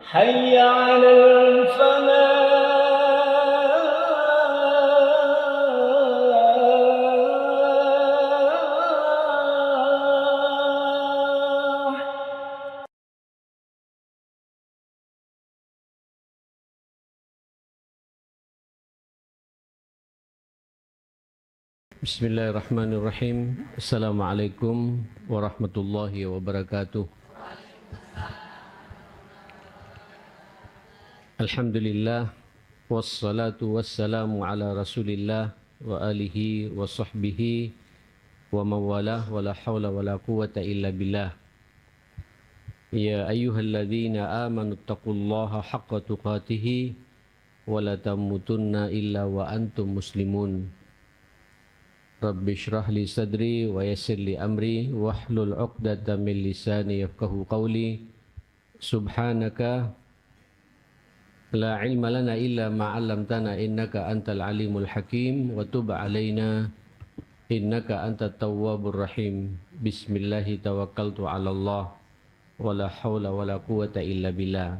حي على الفلاح. Bismillahirrahmanirrahim. Assalamualaikum warahmatullahi wabarakatuh. Alhamdulillah wassalatu wassalamu ala Rasulillah wa alihi wa sahbihi wa mawalah wa la hawla wa la quwwata illa billah. Ya ayyuhalladzina amanu taqullaha haqqa tuqatih wa la tamutunna illa wa antum muslimun. Rabbi shrah li sadri wa yassir li amri wahlul 'uqdatam min lisani yafqahu qawli. Subhanaka la ilma lana illa ma 'allamtana innaka antal alimul hakim wa tub 'alaina innaka antat tawwabur rahim. Bismillahi tawakkaltu 'ala Allah wa la haula wa la quwwata illa billah.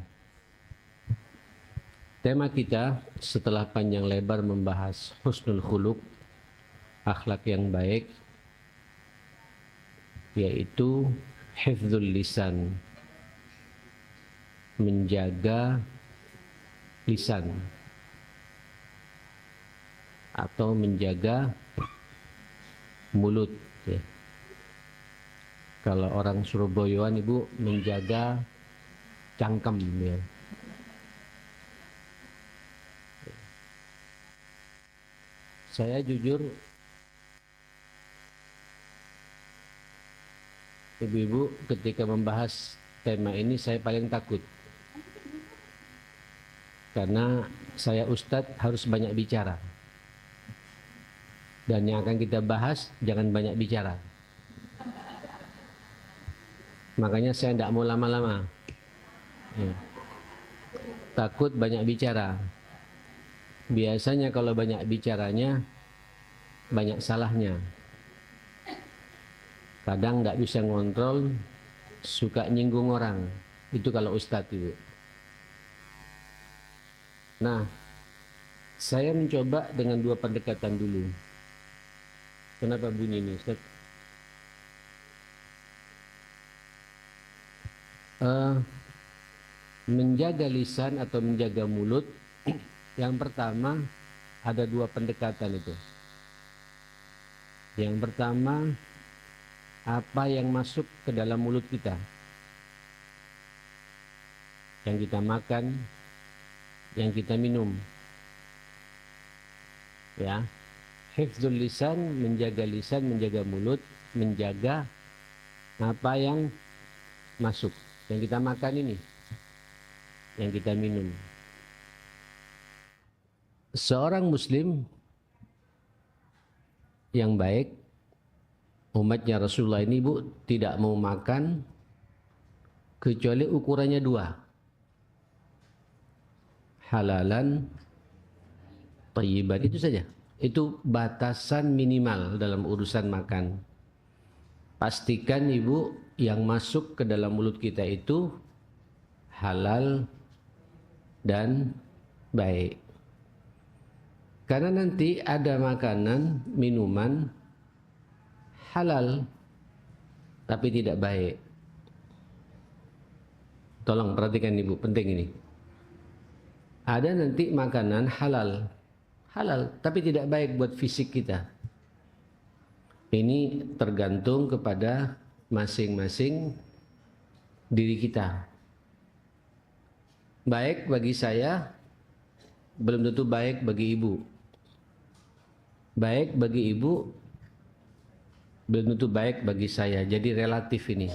Tema kita setelah panjang lebar membahas husnul khuluq, akhlak yang baik, yaitu hifdzul lisan, menjaga lisan atau menjaga mulut ya. Kalau orang Surabayaan ibu menjaga cangkem ya. Saya jujur, ibu-ibu, ketika membahas tema ini saya paling takut. Karena saya ustadz harus banyak bicara. Dan yang akan kita bahas jangan banyak bicara. Makanya saya tidak mau lama-lama. Ya. Takut banyak bicara. Biasanya kalau banyak bicaranya banyak salahnya. Kadang nggak bisa ngontrol, suka nyinggung orang. Itu kalau ustadz itu. Nah, saya mencoba dengan dua pendekatan dulu. Kenapa bunyi ini, Ustaz? Menjaga lisan atau menjaga mulut, yang pertama ada dua pendekatan itu. Yang pertama, apa yang masuk ke dalam mulut kita, yang kita makan, yang kita minum ya. Hifdzul lisan, menjaga mulut, menjaga apa yang masuk, yang kita makan ini, yang kita minum. Seorang muslim yang baik, umatnya Rasulullah ini bu, tidak mau makan kecuali ukurannya dua, halalan thayyiban, itu saja. Itu batasan minimal dalam urusan makan. Pastikan ibu yang masuk ke dalam mulut kita itu halal dan baik. Karena nanti ada makanan, minuman halal tapi tidak baik. Tolong perhatikan ibu, penting ini. Ada nanti makanan halal tapi tidak baik buat fisik kita. Ini tergantung kepada masing-masing diri kita. Baik bagi saya belum tentu baik bagi ibu. Baik bagi ibu belum tentu baik bagi saya. Jadi relatif ini.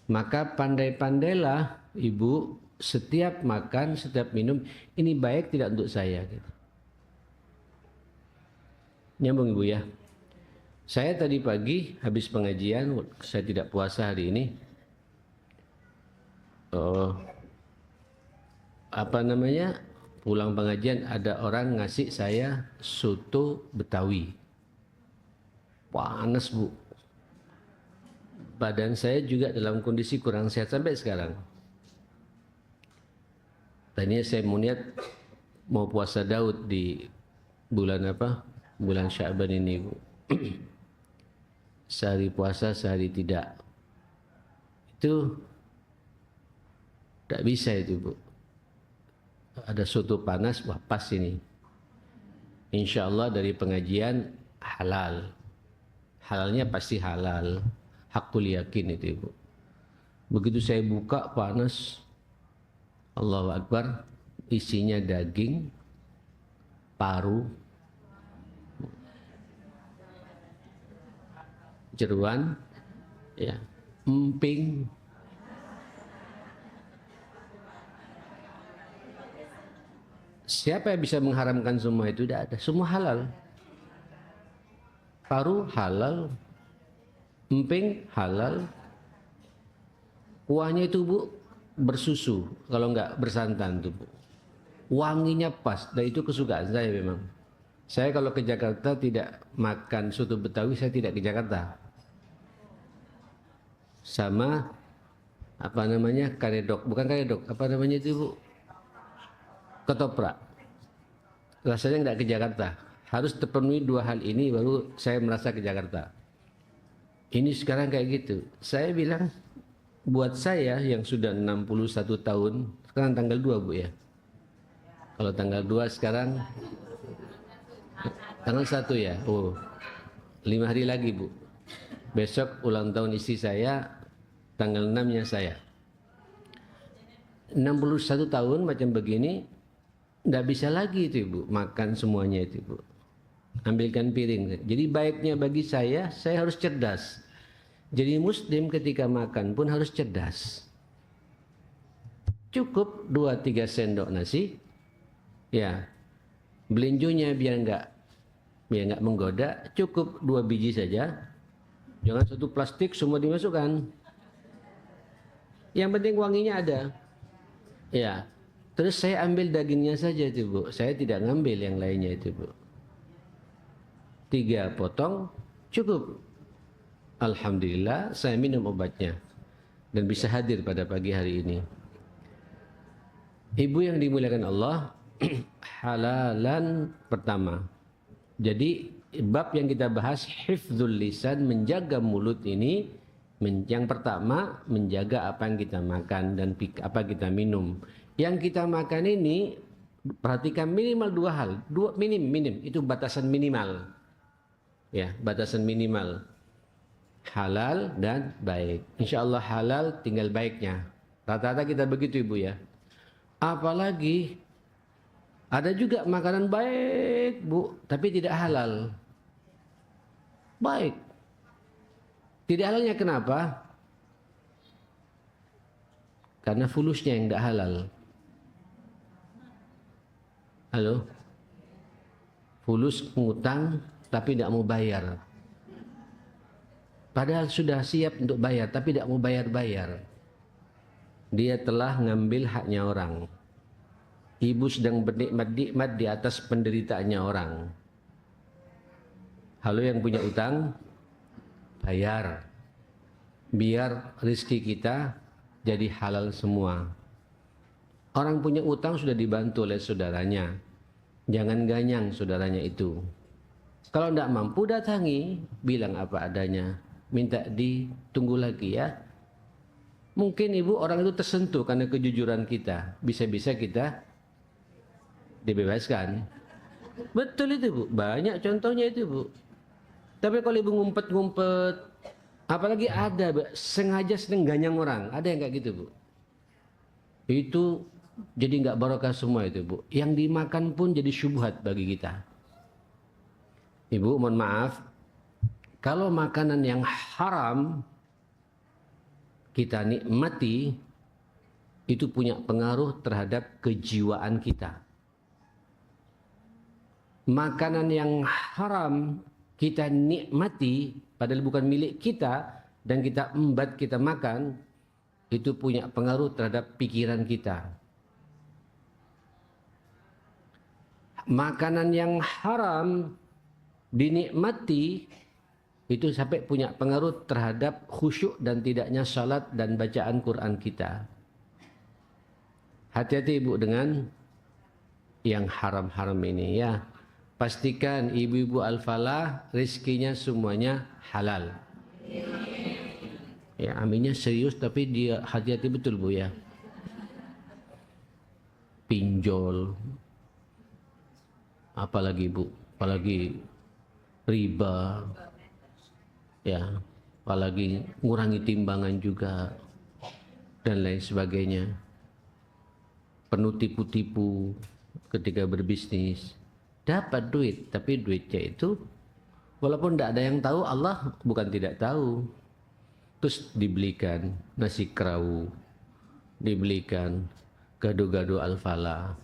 Maka pandai-pandailah ibu, setiap makan, setiap minum, ini baik tidak untuk saya gitu. Nyambung ibu ya. Saya tadi pagi habis pengajian, saya tidak puasa hari ini. Pulang pengajian ada orang ngasih saya soto Betawi. Panas bu. Badan saya juga dalam kondisi kurang sehat sampai sekarang. Tadinya saya mau niat mau puasa Daud di bulan apa? Bulan Sya'ban ini, Bu. Sehari puasa, sehari tidak. Itu tidak bisa itu, Bu. Ada soto panas, wah pas ini. Insya Allah dari pengajian halal. Halalnya pasti halal. Hakul yakin itu, Bu. Begitu saya buka panas, Allahu Akbar, isinya daging, paru, jeruan, ya, emping. Siapa yang bisa mengharamkan semua itu? Tidak ada. Semua halal. Paru halal, emping halal. Kuahnya itu, Bu, bersusu. Kalau enggak bersantan tuh, Bu. Wanginya pas. Dan itu kesukaan saya memang. Saya kalau ke Jakarta tidak makan soto Betawi, saya tidak ke Jakarta. Sama apa namanya, karedok, bukan karedok, apa namanya itu, Bu? Ketoprak. Rasanya enggak ke Jakarta. Harus terpenuhi dua hal ini baru saya merasa ke Jakarta. Ini sekarang kayak gitu. Saya bilang, buat saya yang sudah 61 tahun, sekarang tanggal 2, Bu, ya. Kalau tanggal 2 sekarang, tanggal 1 ya. Oh, 5 hari lagi, Bu. Besok ulang tahun istri saya, tanggal 6-nya saya. 61 tahun macam begini, nggak bisa lagi itu, Bu, makan semuanya itu, Bu. Ambilkan piring. Jadi baiknya bagi saya harus cerdas. Jadi muslim ketika makan pun harus cerdas. Cukup 2-3 sendok nasi, ya, belinjonya biar nggak menggoda, cukup 2 biji saja. Jangan satu plastik semua dimasukkan. Yang penting wanginya ada. Ya. Terus saya ambil dagingnya saja itu, Bu. Saya tidak ngambil yang lainnya itu, Bu. 3 potong cukup. Alhamdulillah saya minum obatnya dan bisa hadir pada pagi hari ini. Ibu yang dimuliakan Allah, halalan pertama. Jadi bab yang kita bahas, hifdzul lisan, menjaga mulut ini. Yang pertama, menjaga apa yang kita makan dan apa kita minum. Yang kita makan ini, perhatikan minimal 2 hal. Minim, itu batasan minimal. Ya, batasan minimal. Halal dan baik. Insya Allah halal, tinggal baiknya. Rata-rata kita begitu, Ibu, ya. Apalagi ada juga makanan baik, Bu, tapi tidak halal. Baik. Tidak halalnya kenapa? Karena fulusnya yang tidak halal. Halo? Fulus ngutang tapi tidak mau bayar. Padahal sudah siap untuk bayar tapi tidak mau bayar-bayar. Dia telah ngambil haknya orang. Ibu sedang bernikmat-nikmat di atas penderitaannya orang. Halo yang punya utang, bayar. Biar rezeki kita jadi halal semua. Orang punya utang sudah dibantu oleh saudaranya. Jangan ganyang saudaranya itu. Kalau tidak mampu datangi, bilang apa adanya. Minta ditunggu lagi, ya. Mungkin ibu orang itu tersentuh karena kejujuran kita. Bisa-bisa kita dibebaskan. Betul itu, Bu. Banyak contohnya itu, Bu. Tapi kalau ibu ngumpet-ngumpet, apalagi ada sengaja seneng ganyang orang. Ada yang kayak gitu, Bu. Itu jadi nggak barokah semua itu, Bu. Yang dimakan pun jadi syubhat bagi kita. Ibu, mohon maaf. Kalau makanan yang haram kita nikmati, itu punya pengaruh terhadap kejiwaan kita. Makanan yang haram kita nikmati, padahal bukan milik kita, dan kita embat, kita makan, itu punya pengaruh terhadap pikiran kita. Makanan yang haram dinikmati, itu sampai punya pengaruh terhadap khusyuk dan tidaknya salat dan bacaan Quran kita. hati-hati ibu dengan yang haram-haram ini ya. Pastikan ibu-ibu al-falah rezekinya semuanya halal. Ya, aminnya serius tapi dia hati-hati betul bu ya. Pinjol, apalagi bu, apalagi riba, ya, apalagi ngurangi timbangan juga dan lain sebagainya. Penuh tipu-tipu ketika berbisnis, dapat duit, tapi duitnya itu walaupun tidak ada yang tahu, Allah bukan tidak tahu. Terus dibelikan nasi kerawu, dibelikan gado-gado al-falah,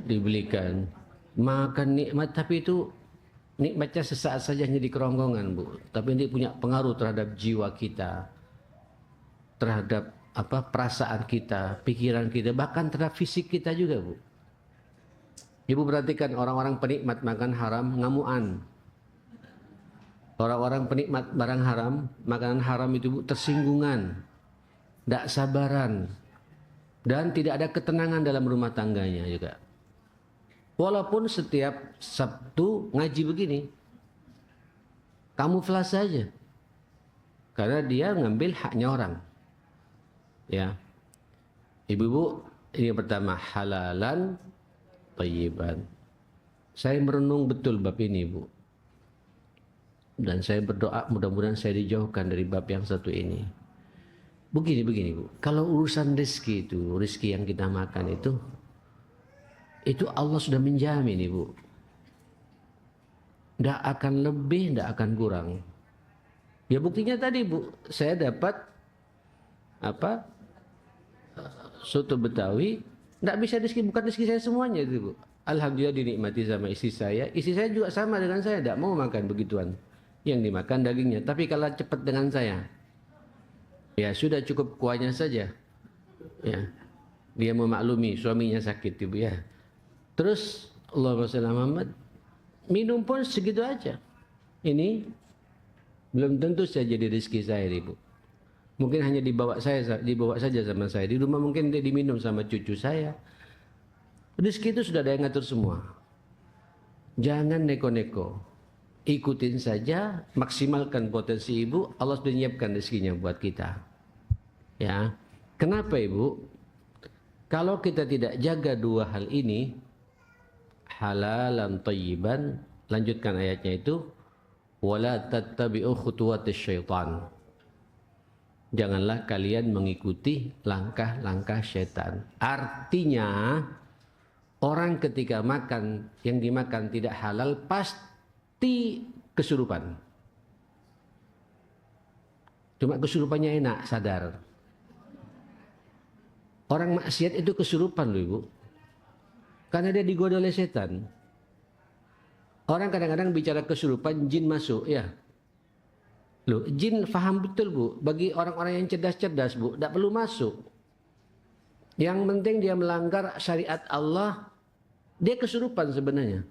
dibelikan makan nikmat, tapi itu nikmatnya sesaat saja jadi kerongkongan bu, tapi ini punya pengaruh terhadap jiwa kita, terhadap perasaan kita, pikiran kita, bahkan terhadap fisik kita juga bu. Ibu perhatikan orang-orang penikmat makan haram ngamuan. Orang-orang penikmat barang haram, makanan haram itu bu, tersinggungan, tidak sabaran, dan tidak ada ketenangan dalam rumah tangganya juga. Walaupun setiap Sabtu ngaji begini, kamuflase saja, karena dia ngambil haknya orang. Ya, ibu-ibu, ini yang pertama halalan thayyiban. Saya merenung betul bab ini bu. Dan saya berdoa mudah-mudahan saya dijauhkan dari bab yang satu ini. Begini bu, kalau urusan rezeki itu, rezeki yang kita makan itu Allah sudah menjamin ibu. Tidak akan lebih, tidak akan kurang. Ya buktinya tadi bu, saya dapat soto Betawi, tidak bisa rezeki, bukan rezeki saya semuanya itu bu. Alhamdulillah dinikmati sama istri saya juga sama dengan saya, tidak mau makan begituan. Yang dimakan dagingnya, tapi kalau cepat dengan saya, ya sudah cukup kuahnya saja. Ya, dia memaklumi suaminya sakit ibu ya. Terus Allahumma shalli ala Muhammad, minum pun segitu aja. Ini belum tentu saya jadi rezeki saya ibu. Mungkin hanya dibawa saja sama saya. Di rumah mungkin dia diminum sama cucu saya. Rezeki itu sudah ada yang ngatur semua. Jangan neko-neko. Ikutin saja, maksimalkan potensi ibu, Allah sudah menyiapkan rezekinya buat kita. Ya. Kenapa ibu? Kalau kita tidak jaga dua hal ini, halalan thayyiban, lanjutkan ayatnya itu, wala tattabi'u khutuwatis syaitan. Janganlah kalian mengikuti langkah-langkah syaitan. Artinya, orang ketika makan, yang dimakan tidak halal, pasti kesurupan. Cuma kesurupannya enak, sadar. Orang maksiat itu kesurupan loh ibu. Karena dia digoda oleh setan. Orang kadang-kadang bicara kesurupan, jin masuk, ya. Loh, jin faham betul bu. Bagi orang-orang yang cerdas-cerdas bu, tidak perlu masuk. Yang penting dia melanggar syariat Allah, dia kesurupan sebenarnya.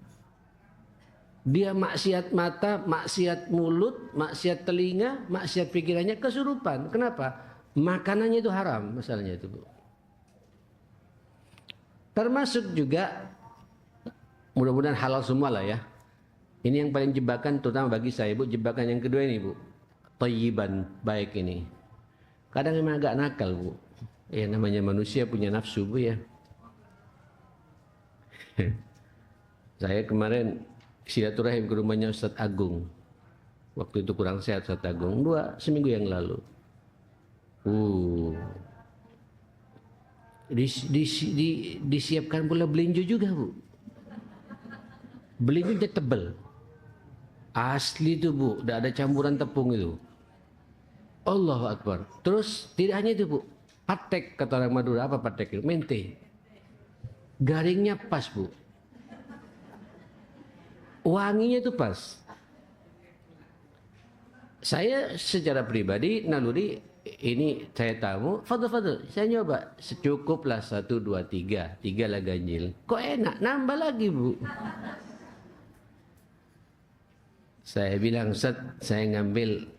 Dia maksiat mata, maksiat mulut, maksiat telinga, maksiat pikirannya, kesurupan. Kenapa? Makanannya itu haram, masalahnya itu bu. Termasuk juga, mudah-mudahan halal semua lah ya. Ini yang paling jebakan terutama bagi saya bu, jebakan yang kedua ini bu. Thayyiban, baik ini. Kadang memang agak nakal bu. Ya namanya manusia punya nafsu bu ya. Saya kemarin silaturahim ke rumahnya Ustadz Agung. Waktu itu kurang sehat Ustadz Agung, seminggu yang lalu. Disiapkan pula belinjo juga bu. Belinjonya tebal. Asli itu bu, tidak ada campuran tepung itu. Allahu Akbar. Terus tidak hanya itu bu, patek kata orang Madura, apa patek itu? Mente. Garingnya pas bu. Wanginya itu pas. Saya secara pribadi naluri ini saya tamu, fadl, saya nyoba secukuplah 1, 2, 3 lah ganjil. Kok enak, nambah lagi bu. Saya bilang, Ustaz, saya ngambil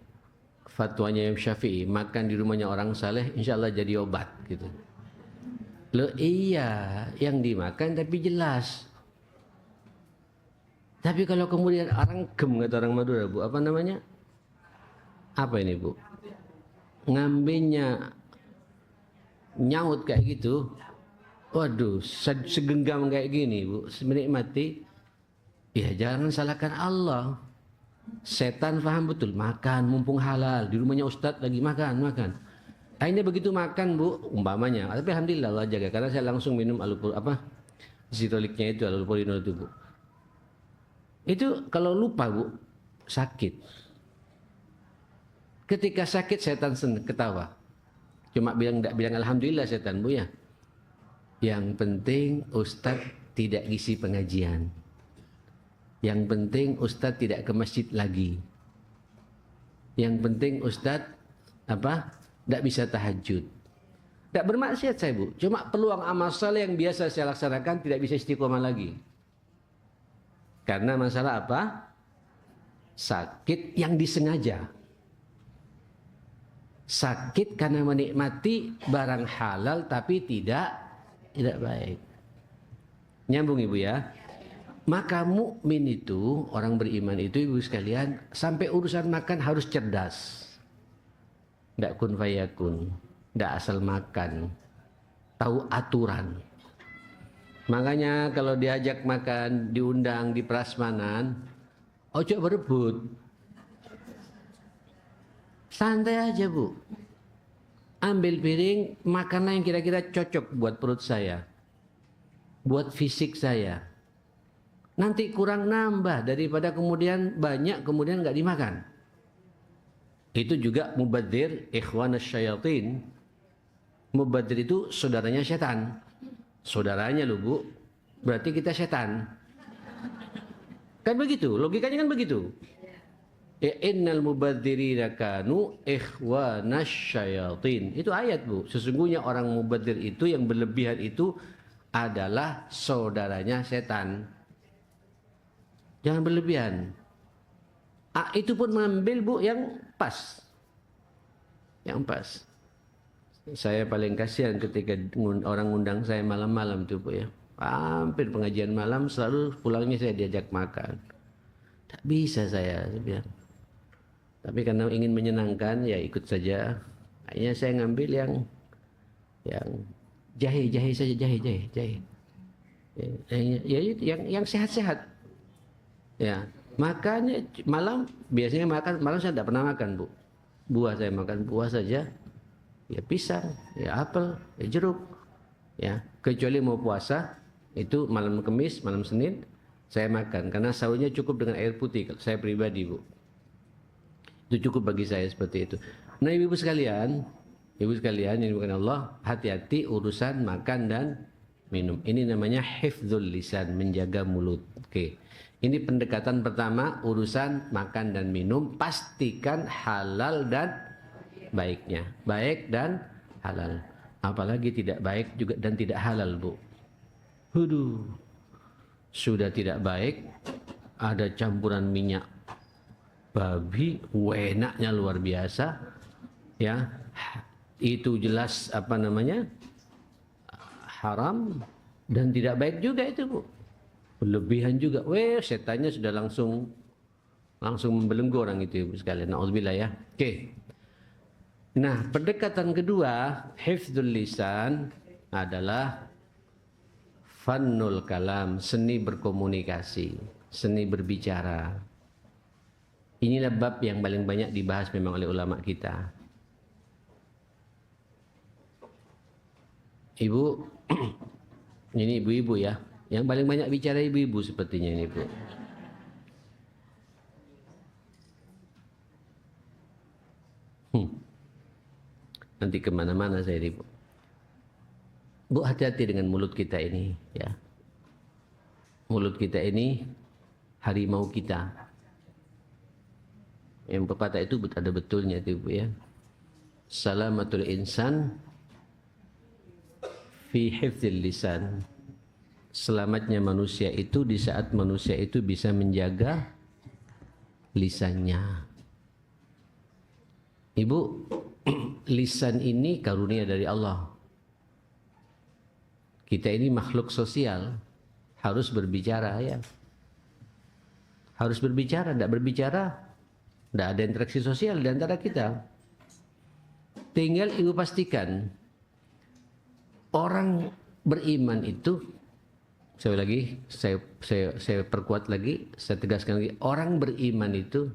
fatwanya Imam Syafi'i, makan di rumahnya orang saleh, insya Allah jadi obat gitu. Loh iya, yang dimakan tapi jelas. Tapi kalau kemudian orang gem, kata orang Madura, Bu, apa namanya? Apa ini, Bu? Ngambilnya nyaut kayak gitu. Waduh, segenggam kayak gini, Bu, menikmati. Ya jangan salahkan Allah. Setan paham betul, makan mumpung halal, di rumahnya Ustadz lagi makan. Akhirnya begitu makan, Bu, umpamanya. Tapi alhamdulillah Allah jaga, karena saya langsung minum alupur apa? Zitoliknya itu, alupurinol itu, Bu. Itu kalau lupa, Bu, sakit. Ketika sakit setan ketawa. Cuma enggak bilang alhamdulillah setan, Bu, ya. Yang penting Ustadz tidak ngisi pengajian. Yang penting Ustadz tidak ke masjid lagi. Yang penting Ustadz apa? Tidak bisa tahajud. Tidak bermaksiat saya, Bu. Cuma peluang amal saleh yang biasa saya laksanakan tidak bisa istiqomah lagi. Karena masalah apa? Sakit yang disengaja. Sakit karena menikmati barang halal tapi tidak baik. Nyambung, Ibu, ya. Maka mukmin itu, orang beriman itu, Ibu sekalian, sampai urusan makan harus cerdas. Tidak kun fayakun, tidak asal makan, tahu aturan. Makanya kalau diajak makan, diundang di prasmanan, ojo berebut. Santai aja, Bu. Ambil piring, makanlah yang kira-kira cocok buat perut saya, buat fisik saya. Nanti kurang nambah daripada kemudian banyak kemudian nggak dimakan. Itu juga mubadzir ikhwanasy syayatin. Mubadzir itu saudaranya setan. Saudaranya loh, Bu. Berarti kita setan. Kan begitu, logikanya kan begitu. Innal mubadzirina kanu ikhwanasy syayatin. Itu ayat, Bu. Sesungguhnya orang mubadzir itu yang berlebihan itu adalah saudaranya setan. Jangan berlebihan. Itu pun mengambil, Bu, yang pas. Yang pas. Saya paling kasihan ketika orang undang saya malam-malam tuh, Bu, ya. Hampir pengajian malam selalu pulangnya saya diajak makan. Tak bisa saya bilang. Tapi karena ingin menyenangkan ya ikut saja. Akhirnya saya ngambil yang jahe saja, jahe. Yang sehat-sehat. Ya, makannya malam, biasanya makan malam saya tidak pernah makan, Bu. Buah saya makan buah saja. Ya pisang, ya apel, ya jeruk. Ya, kecuali mau puasa, itu malam Kamis, malam Senin saya makan karena sahurnya cukup dengan air putih kalau saya pribadi, Bu. Itu cukup bagi saya seperti itu. Nah, Ibu sekalian yang bukan Allah, hati-hati urusan makan dan minum. Ini namanya hifdzul lisan, menjaga mulut. Oke. Ini pendekatan pertama, urusan makan dan minum, pastikan halal dan baiknya. Baik dan halal. Apalagi tidak baik juga dan tidak halal, Bu. Huduh. Sudah tidak baik, ada campuran minyak babi, enaknya luar biasa. Ya. Itu jelas apa namanya? Haram dan tidak baik juga itu, Bu. Berlebihan juga. Setannya sudah langsung membelenggu orang itu, Ibu sekalian. Nauzubillah, ya. Oke. Nah, pendekatan kedua, hifdzul lisan adalah fannul kalam, seni berkomunikasi, seni berbicara. Inilah bab yang paling banyak dibahas memang oleh ulama kita. Ibu, ini ibu-ibu ya. Yang paling banyak bicara ibu-ibu sepertinya ini, Bu. Nanti kemana-mana saya ini, Bu. Bu, hati-hati dengan mulut kita ini, ya. Mulut kita ini harimau kita. Yang pepatah itu ada betulnya itu, Bu, ya. Salamatul insan fi hifdzil lisan. Selamatnya manusia itu di saat manusia itu bisa menjaga lisannya. Ibu, lisan ini karunia dari Allah. Kita ini makhluk sosial, harus berbicara ya. Harus berbicara, tidak berbicara, tidak ada interaksi sosial di antara kita. Tinggal ibu pastikan, orang beriman itu, saya perkuat lagi, saya tegaskan lagi, orang beriman itu,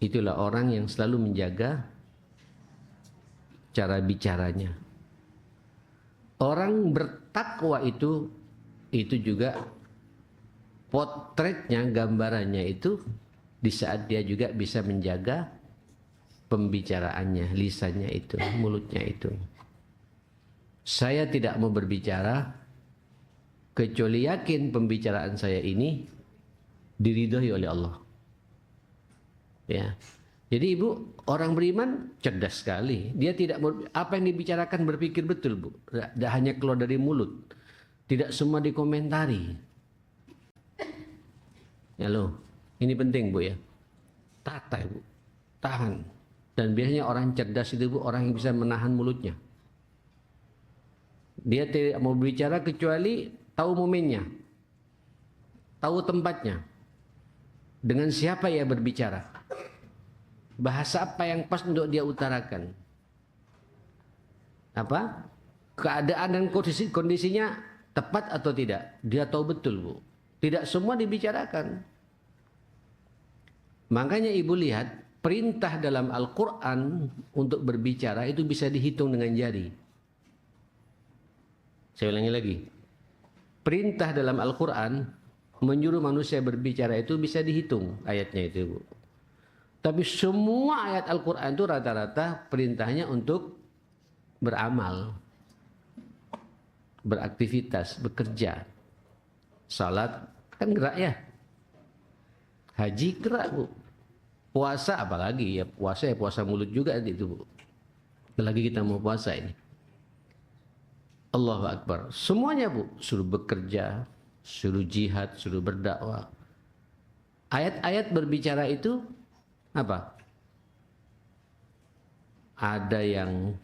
itulah orang yang selalu menjaga cara bicaranya. Orang bertakwa itu juga potretnya, gambarannya itu di saat dia juga bisa menjaga pembicaraannya, lisannya itu, mulutnya itu. Saya tidak mau berbicara kecuali yakin pembicaraan saya ini diridhoi oleh Allah. Ya. Jadi ibu, orang beriman cerdas sekali. Dia tidak apa yang dibicarakan berpikir betul, Bu. Tidak hanya keluar dari mulut. Tidak semua dikomentari. Ya loh, ini penting, Bu ya. Tata, Bu. Tahan. Dan biasanya orang cerdas itu, Bu, orang yang bisa menahan mulutnya. Dia tidak mau bicara kecuali tahu momennya. Tahu tempatnya. Dengan siapa ia berbicara. Bahasa apa yang pas untuk dia utarakan. Apa? Keadaan dan kondisinya tepat atau tidak. Dia tahu betul, Bu. Tidak semua dibicarakan. Makanya ibu lihat, perintah dalam Al-Quran untuk berbicara itu bisa dihitung dengan jari. Saya ulangi lagi. Perintah dalam Al-Quran menyuruh manusia berbicara itu bisa dihitung ayatnya itu, Bu. Tapi semua ayat Al-Quran itu rata-rata perintahnya untuk beramal, beraktivitas, bekerja. Salat kan gerak ya. Haji gerak, Bu. Puasa apalagi ya, puasa mulut juga itu, Bu. Lagi kita mau puasa ini. Allahu Akbar. Semuanya, Bu, suruh bekerja, suruh jihad, suruh berdakwah. Ayat-ayat berbicara itu apa? Ada yang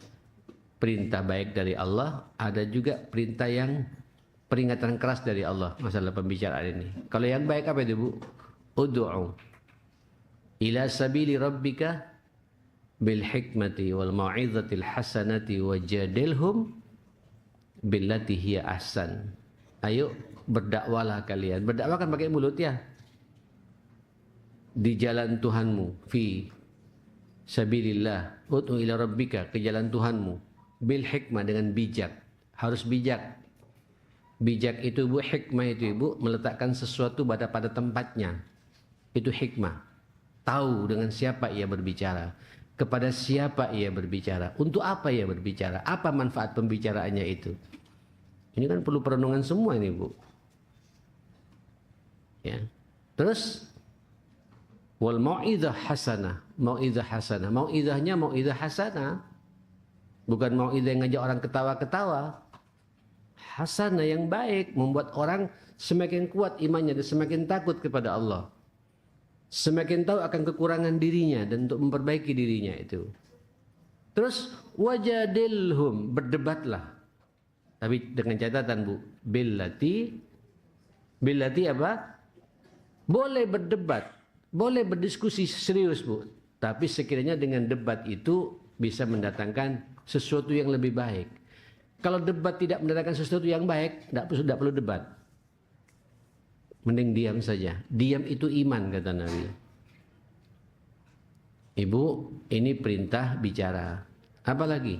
perintah baik dari Allah, ada juga perintah yang peringatan keras dari Allah masalah pembicaraan ini. Kalau yang baik apa itu, Bu? Ud'u ila sabili rabbika bil hikmati wal mau'izatil hasanati wajadilhum billati hiya ahsan. Ayo berdakwalah kalian. Berdakwah kan pakai mulut ya. Di jalan Tuhanmu, fi sabilillah, ud'u ila rabbika, ke jalan Tuhanmu, bil hikmah, dengan bijak. Harus bijak. Bijak itu, Bu, hikmah itu, Ibu, meletakkan sesuatu pada tempatnya. Itu hikmah. Tahu dengan siapa ia berbicara, kepada siapa ia berbicara, untuk apa ia berbicara, apa manfaat pembicaraannya itu. Ini kan perlu perenungan semua ini, Bu. Ya. Terus wal mau'izah hasanah. Mau'izah hasanah. Mau'izahnya mau'izah hasanah. Bukan mau'izah yang ngajak orang ketawa-ketawa. Hasanah yang baik, membuat orang semakin kuat imannya dan semakin takut kepada Allah. Semakin tahu akan kekurangan dirinya dan untuk memperbaiki dirinya itu. Terus wajadilhum, berdebatlah. Tapi dengan catatan, Bu, billati apa? Boleh berdebat, boleh berdiskusi serius, Bu. Tapi sekiranya dengan debat itu bisa mendatangkan sesuatu yang lebih baik. Kalau debat tidak mendatangkan sesuatu yang baik, tidak perlu debat. Mending diam saja. Diam itu iman, kata Nabi. Ibu, ini perintah bicara. Apa lagi?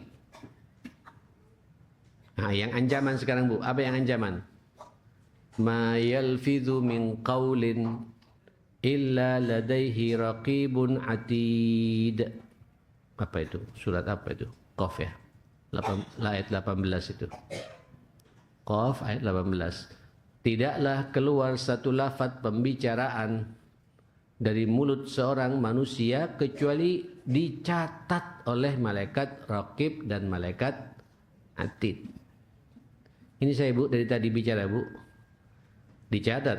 Nah, yang ancaman sekarang, Bu. Apa yang ancaman? Ma yalfidhu min qawlin illa ladaihi raqibun atid. Apa itu? Surat apa itu? Qaf ya. Ayat 18 itu. Qaf ayat 18. Tidaklah keluar satu lafaz pembicaraan dari mulut seorang manusia kecuali dicatat oleh malaikat raqib dan malaikat atid. Ini saya, Bu, dari tadi bicara, Bu. Dicatat.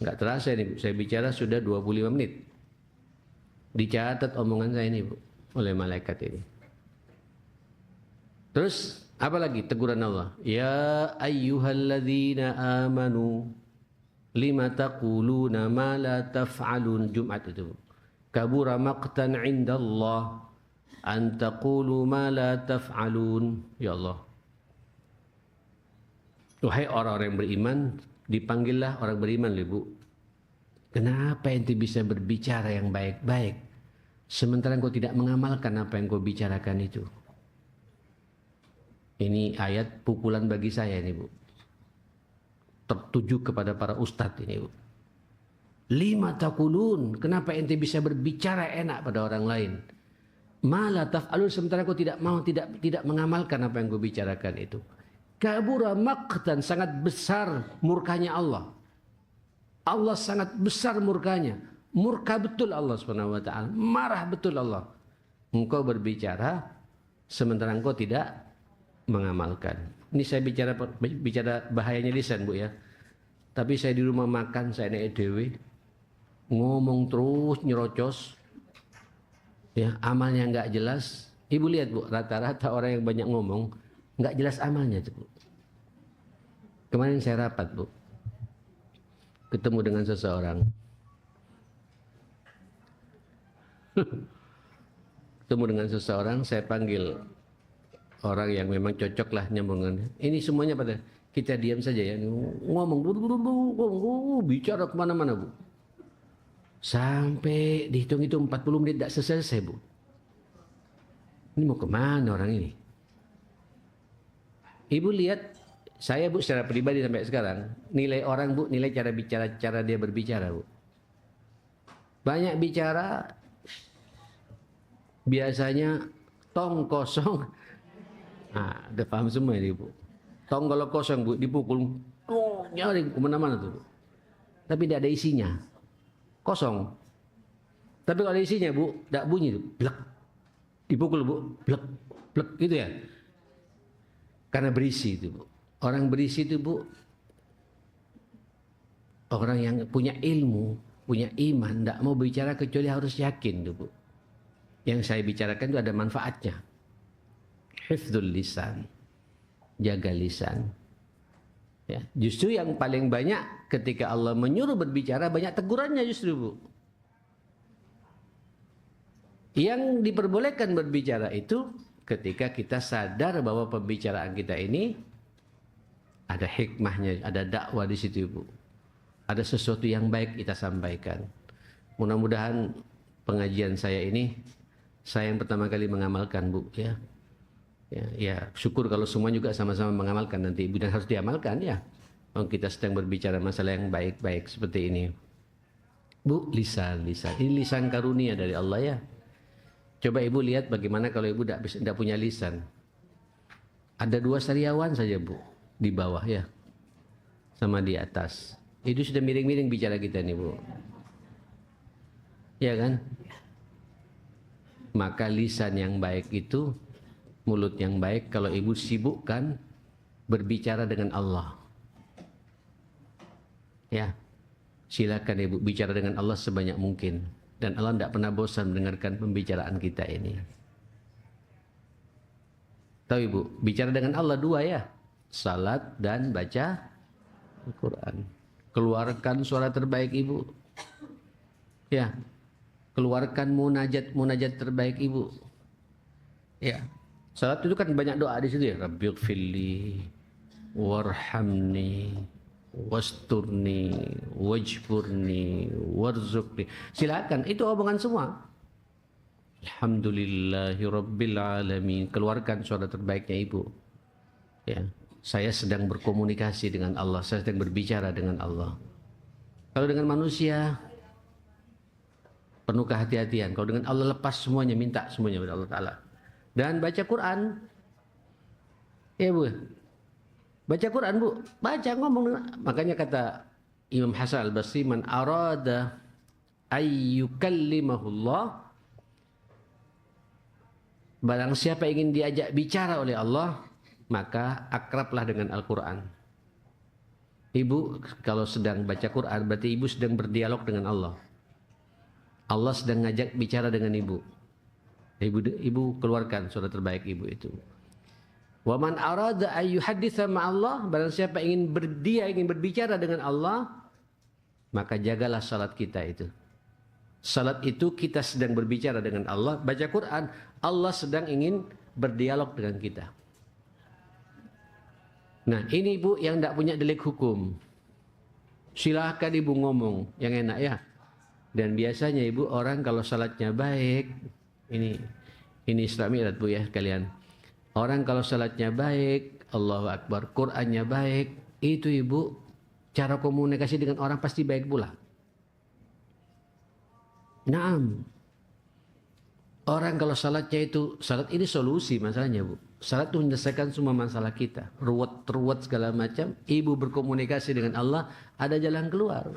Nggak terasa ini, Bu. Saya bicara sudah 25 menit. Dicatat omongan saya ini, Bu, oleh malaikat ini. Terus Apalagi teguran Allah, ya ayyuhalladzina amanu lima taquluna ma la taf'alun. Jumat itu. Kabura maqtan 'indallah an taqulu ma la taf'alun. Ya Allah, wahai orang-orang yang beriman, dipanggillah orang beriman, Ibu. Kenapa ente bisa berbicara yang baik-baik sementara engkau tidak mengamalkan apa yang kau bicarakan itu? Ini ayat pukulan bagi saya ini, Bu. Tertuju kepada para ustadz ini, Bu. Lima taqulun, kenapa ente bisa berbicara enak pada orang lain? Malah taf'alun, sementara kau tidak mau, tidak mengamalkan apa yang kau bicarakan itu. Kabura maqtan, sangat besar murkanya Allah. Allah sangat besar murkanya. Murka betul Allah Subhanahu wa taala, marah betul Allah. Engkau berbicara sementara engkau tidak mengamalkan. Ini saya bicara bahayanya lisan, Bu ya. Tapi saya di rumah makan, saya naik dewe, ngomong terus nyerocos, ya amalnya nggak jelas. Ibu lihat, Bu, rata-rata orang yang banyak ngomong nggak jelas amalnya, Bu. Kemarin saya rapat, Bu, ketemu dengan seseorang, saya panggil orang yang memang cocok lah nyambungannya. Ini semuanya pada kita diam saja ya, ngomong bicara kemana-mana, Bu. Sampai dihitung-hitung 40 menit tidak selesai, Bu. Ini mau kemana orang ini? Ibu lihat saya, Bu, secara pribadi sampai sekarang nilai orang, Bu, nilai cara bicara, cara dia berbicara, Bu. Banyak bicara biasanya tong kosong. Nah, udah paham semua ini, Bu. Tong kalau kosong, Bu, dipukul, nyaring kemana-mana tuh, Bu. Tapi tidak ada isinya, kosong. Tapi kalau ada isinya, Bu, tidak bunyi tuh, blek. Dipukul, Bu, blek, blek gitu ya. Karena berisi itu, Bu. Orang berisi itu, Bu, orang yang punya ilmu, punya iman, tidak mau bicara kecuali harus yakin tuh, Bu. Yang saya bicarakan itu ada manfaatnya. Hifdzul lisan, jaga lisan. Ya, justru yang paling banyak ketika Allah menyuruh berbicara, banyak tegurannya justru, Bu. Yang diperbolehkan berbicara itu ketika kita sadar bahwa pembicaraan kita ini ada hikmahnya, ada dakwah di situ, Bu. Ada sesuatu yang baik kita sampaikan. Mudah-mudahan pengajian saya ini saya yang pertama kali mengamalkan, Bu, ya. Ya, syukur kalau semua juga sama-sama mengamalkan nanti, Ibu, dan harus diamalkan ya. Kalau kita sedang berbicara masalah yang baik-baik seperti ini. Bu, lisan. Ini lisan karunia dari Allah ya. Coba Ibu lihat bagaimana kalau Ibu tidak punya lisan. Ada 2 sariawan saja, Bu, di bawah ya. Sama di atas. Itu sudah miring-miring bicara kita nih, Bu. Ya kan? Maka lisan yang baik itu, mulut yang baik, kalau Ibu sibukkan berbicara dengan Allah. Ya, silakan Ibu bicara dengan Allah sebanyak mungkin. Dan Allah tidak pernah bosan mendengarkan pembicaraan kita ini. Tahu Ibu, bicara dengan Allah 2 ya. Salat dan baca Al-Quran. Keluarkan suara terbaik Ibu. Ya, keluarkan munajat terbaik Ibu. Ya, salat itu kan banyak doa di situ ya. Rabbighfirli warhamni wasturni wajburni warzuqni. Silakan, itu omongan semua. Alhamdulillahi rabbil alamin. Keluarkan suara terbaiknya Ibu. Ya, saya sedang berkomunikasi dengan Allah, saya sedang berbicara dengan Allah. Kalau dengan manusia penuh kehati-hatian. Kalau dengan Allah lepas semuanya, minta semuanya kepada Allah Ta'ala. Dan baca Quran. Ya, Bu. Baca Quran, Bu. Baca, ngomong. Makanya kata Imam Hasan Al-Basri, man arada ayyukallimahullah, barang siapa ingin diajak bicara oleh Allah, maka akrablah dengan Al-Quran. Ibu kalau sedang baca Quran, berarti Ibu sedang berdialog dengan Allah. Allah sedang ngajak bicara dengan Ibu. Ibu keluarkan suara terbaik Ibu itu. Wa man arada ay yuhadditsa ma'allah, barang siapa ingin berbicara dengan Allah, maka jagalah salat kita itu. Salat itu kita sedang berbicara dengan Allah, baca Quran, Allah sedang ingin berdialog dengan kita. Nah, ini Ibu yang tidak punya delik hukum. Silahkan Ibu ngomong yang enak ya. Dan biasanya Ibu orang kalau salatnya baik, ini Islamiat Bu ya kalian. Orang kalau salatnya baik, Allahu Akbar, Qur'annya baik, itu Ibu cara komunikasi dengan orang pasti baik pula. Naam. Orang kalau salatnya itu, salat ini solusi masalahnya Bu. Salat itu menyelesaikan semua masalah kita. Ruwet segala macam, Ibu berkomunikasi dengan Allah, ada jalan keluar.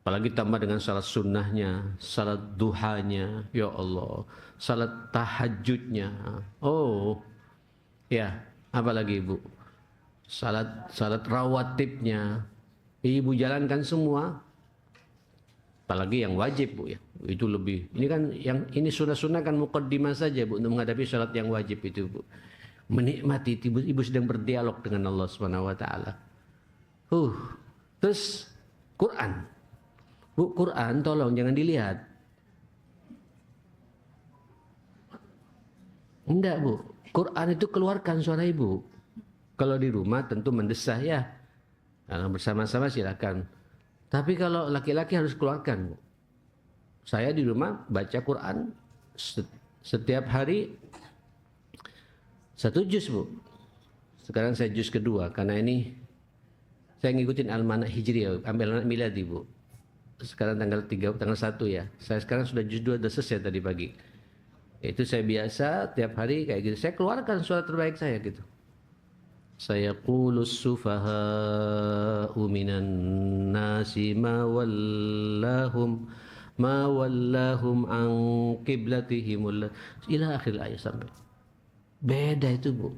Apalagi tambah dengan salat sunnahnya, salat duhanya, ya Allah, salat tahajudnya. Oh, ya, apalagi Ibu, salat rawatibnya, Ibu jalankan semua. Apalagi yang wajib Bu ya, itu lebih. Ini kan ini sunnah-sunnah kan muqaddimah saja Bu untuk menghadapi salat yang wajib itu Bu. Menikmati Ibu sedang berdialog dengan Allah Subhanahu wa taala. Terus Quran. Bu, Quran tolong jangan dilihat. Enggak Bu, Quran itu keluarkan suara Ibu. Kalau di rumah tentu mendesah ya. Kalau bersama-sama silakan. Tapi kalau laki-laki harus keluarkan Bu. Saya di rumah baca Quran setiap hari 1 juz Bu. Sekarang saya juz kedua karena ini saya ngikutin almanak hijri, ambil anak miladi Bu. Sekarang tanggal 1 ya. Saya sekarang sudah juz 2 sudah selesai tadi pagi. Itu saya biasa tiap hari kayak gitu. Saya keluarkan suara terbaik saya gitu. Saya qulus sufaha'u minan nasi ma wallahum an qiblatihim ila akhir ayat sampai. Beda itu Bu.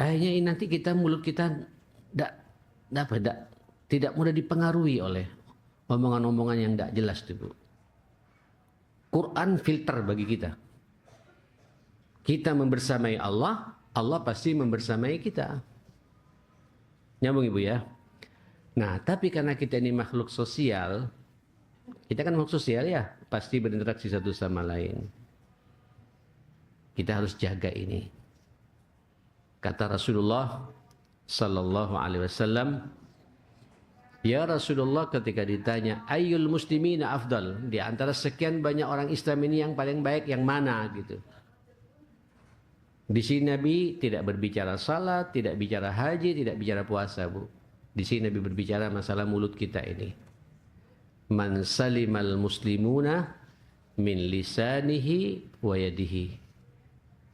Akhirnya ini nanti mulut kita tidak mudah dipengaruhi oleh omongan-omongan yang tidak jelas itu Bu. Quran filter bagi kita. Kita membersamai Allah, Allah pasti membersamai kita. Nyambung Ibu ya. Nah, tapi karena kita ini makhluk sosial, kita kan makhluk sosial ya, pasti berinteraksi satu sama lain. Kita harus jaga ini. Kata Rasulullah sallallahu alaihi wasallam, ya Rasulullah ketika ditanya ayyul muslimina afdal, di antara sekian banyak orang Islam ini yang paling baik yang mana gitu. Di sini Nabi tidak berbicara salat, tidak bicara haji, tidak bicara puasa Bu. Di sini Nabi berbicara masalah mulut kita ini. Man salimal muslimuna min lisanihi wa yadihi.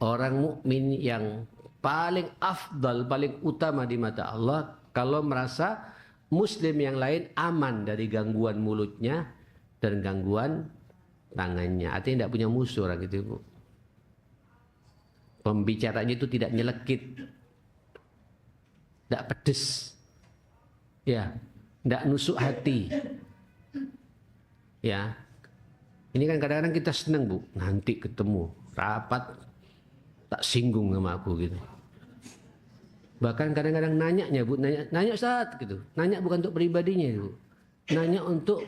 Orang mukmin yang paling afdal, paling utama di mata Allah kalau merasa Muslim yang lain aman dari gangguan mulutnya dan gangguan tangannya. Artinya tidak punya musuh orang itu Bu. Pembicaranya itu tidak nyelekit, tidak pedes, ya, tidak nusuk hati, ya. Ini kan kadang-kadang kita senang Bu, nanti ketemu rapat tak singgung sama aku gitu. Bahkan kadang-kadang nanya Bu, nanya saat gitu, nanya bukan untuk pribadinya Bu, nanya untuk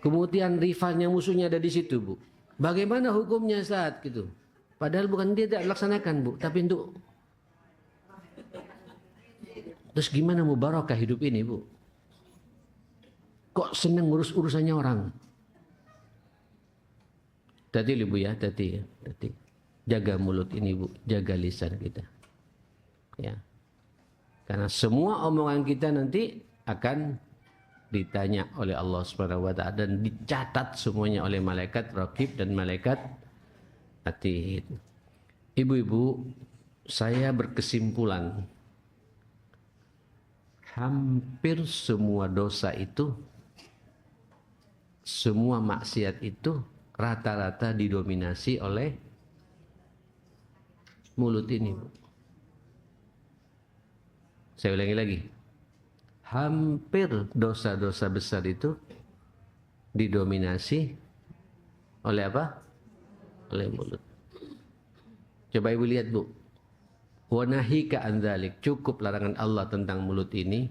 kemudian rivalnya musuhnya ada di situ Bu. Bagaimana hukumnya saat gitu? Padahal bukan dia tidak laksanakan Bu, tapi untuk terus gimana mau barokah hidup ini Bu? Kok senang ngurus urusannya orang? Tadi Bu ya, tadi. Jaga mulut ini Bu, jaga lisan kita. Ya. Karena semua omongan kita nanti akan ditanya oleh Allah Subhanahu wa taala dan dicatat semuanya oleh malaikat raqib dan malaikat atid. Ibu-ibu, saya berkesimpulan hampir semua dosa itu, semua maksiat itu rata-rata didominasi oleh mulut ini Bu. Saya ulangi lagi. Hampir dosa-dosa besar itu didominasi oleh apa? oleh mulut. Coba ibu lihat bu, wa nahika an dzalik, cukup larangan Allah tentang mulut ini.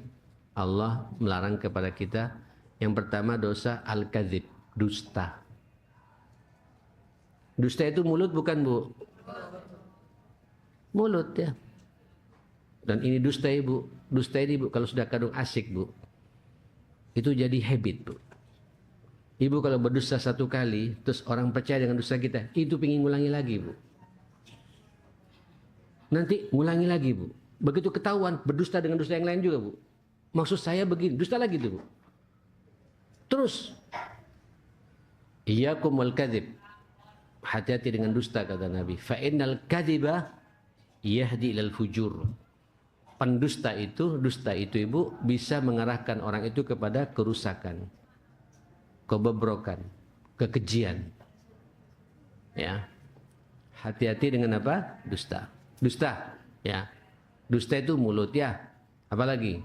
Allah melarang kepada kita yang pertama dosa al-kadzib, dusta. Dusta itu mulut bukan bu? Mulut ya. Dan ini dusta ibu. Dusta ini bu, kalau sudah kadung asik bu, itu jadi habit bu. Ibu kalau berdusta satu kali, terus orang percaya dengan dusta kita, itu pingin ngulangi lagi bu. Nanti ngulangi lagi bu. Begitu ketahuan berdusta dengan dusta yang lain juga bu. Maksud saya begini, dusta lagi tuh bu. Terus, iyyakum wal kadzib. Hati-hati dengan dusta kata Nabi. Fa innal kadziba yahdi ilal fujur. Pendusta itu, dusta itu ibu bisa mengarahkan orang itu kepada kerusakan, kebobrokan, kekejian. Ya. Hati-hati dengan apa? Dusta. Dusta, ya. Dusta itu mulut ya. Apalagi?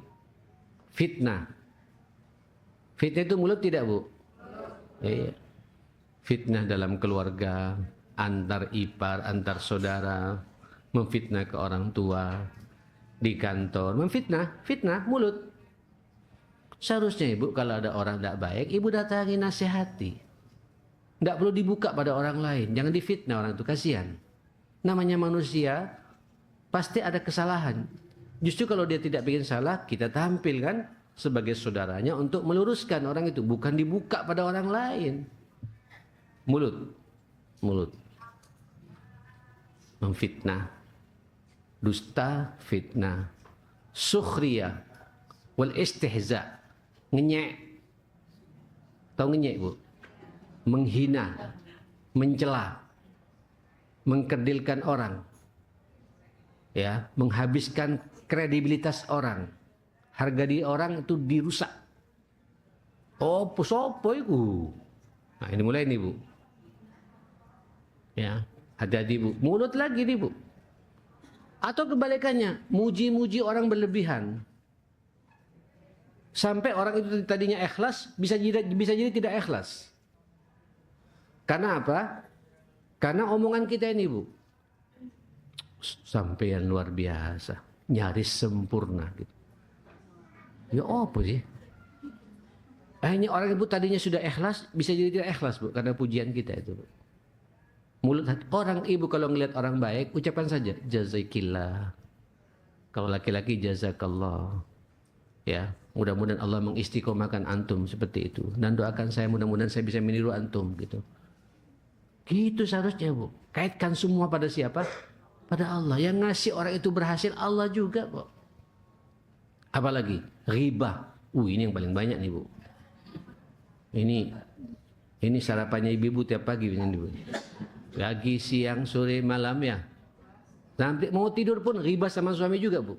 Fitnah. Fitnah itu mulut tidak bu? Iya. Fitnah dalam keluarga, antar ipar, antar saudara, memfitnah ke orang tua, di kantor, memfitnah, fitnah mulut. Seharusnya ibu kalau ada orang tidak baik, ibu datangi, nasihati. Tidak perlu dibuka pada orang lain, jangan difitnah orang itu, kasihan. Namanya manusia, pasti ada kesalahan. Justru kalau dia tidak bikin salah, kita tampilkan sebagai saudaranya untuk meluruskan orang itu, bukan dibuka pada orang lain. Mulut, mulut, memfitnah, dusta, fitnah, sukhriyah, wal istihza, ngenyek, tahu ngenyek bu? Menghina, mencela, mengkerdilkan orang, ya, menghabiskan kredibilitas orang, harga diri orang itu dirusak. Oh, sopo itu? Nah ini mulai nih bu, ya, hati-hati bu, mulut lagi nih bu. Atau kebalikannya, muji-muji orang berlebihan, sampai orang itu tadinya ikhlas bisa jadi tidak ikhlas. Karena apa? Karena omongan kita ini bu, sampean luar biasa, nyaris sempurna gitu. Ya apa sih? Akhirnya orang ibu tadinya sudah ikhlas bisa jadi tidak ikhlas bu, karena pujian kita itu bu. Mulut orang ibu kalau ngelihat orang baik ucapan saja jazakillah. Kalau laki-laki jazakallah. Ya, mudah-mudahan Allah mengistiqomahkan antum seperti itu, dan doakan saya mudah-mudahan saya bisa meniru antum gitu. Gitu seharusnya bu. Kaitkan semua pada siapa? Pada Allah. Yang ngasih orang itu berhasil Allah juga kok. Apalagi ghibah. Ini yang paling banyak nih bu. Ini sarapannya ibu-ibu tiap pagi ini bu. Pagi, siang, sore, malam ya. Sampai mau tidur pun ghibah sama suami juga bu.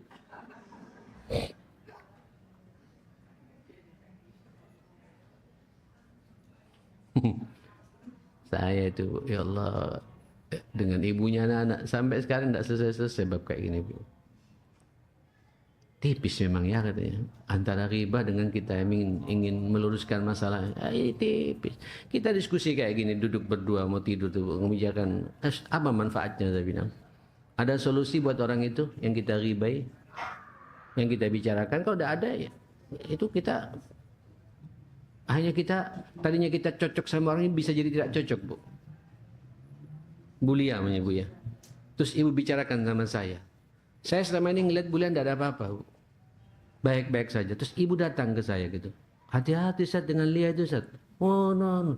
Saya itu ya Allah dengan ibunya anak-anak sampai sekarang tidak selesai-selesai bab kayak gini bu. Tipis memang ya katanya antara riba dengan kita yang ingin meluruskan masalah. Tipis. Kita diskusi kayak gini duduk berdua mau tidur tuh membicarakan apa manfaatnya saya bilang. Ada solusi buat orang itu yang kita ribai, yang kita bicarakan. Kalau tidak ada ya itu kita hanya kita tadinya kita cocok sama orang ini bisa jadi tidak cocok bu. Bulia namanya bu ya. Terus ibu bicarakan sama saya selama ini ngeliat bulian tidak ada apa-apa bu. Baik-baik saja. Terus ibu datang ke saya gitu. Hati-hati Ustaz dengan Lia itu Ustaz. Oh no.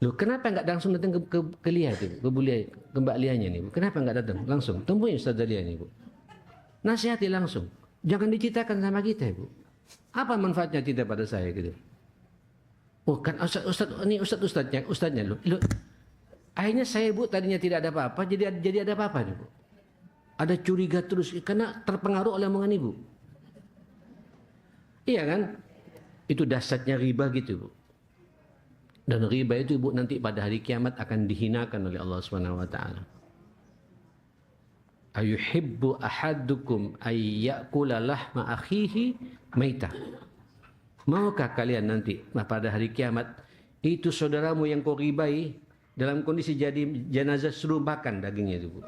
Loh kenapa enggak langsung datang ke Lia itu? Ke Bulia, ke Mbak Lianya nih bu. Kenapa enggak datang? Langsung temui Ustaz Lia nih bu. Nasihati langsung. Jangan diceritakan sama kita bu. Apa manfaatnya cerita pada saya gitu? Oh kan Ustaznya loh. Akhirnya saya bu tadinya tidak ada apa-apa jadi ada apa-apa nih bu. Ada curiga terus karena terpengaruh oleh omongan ibu. Iya kan? Itu dasarnya riba gitu bu. Dan riba itu ibu nanti pada hari kiamat akan dihinakan oleh Allah Subhanahu wa taala. Ayuhibbu ahadukum ayyakula lahma akhihi maitah. Maukah kalian nanti pada hari kiamat itu saudaramu yang kau ribai dalam kondisi jadi jenazah, suruh makan dagingnya itu, Bu.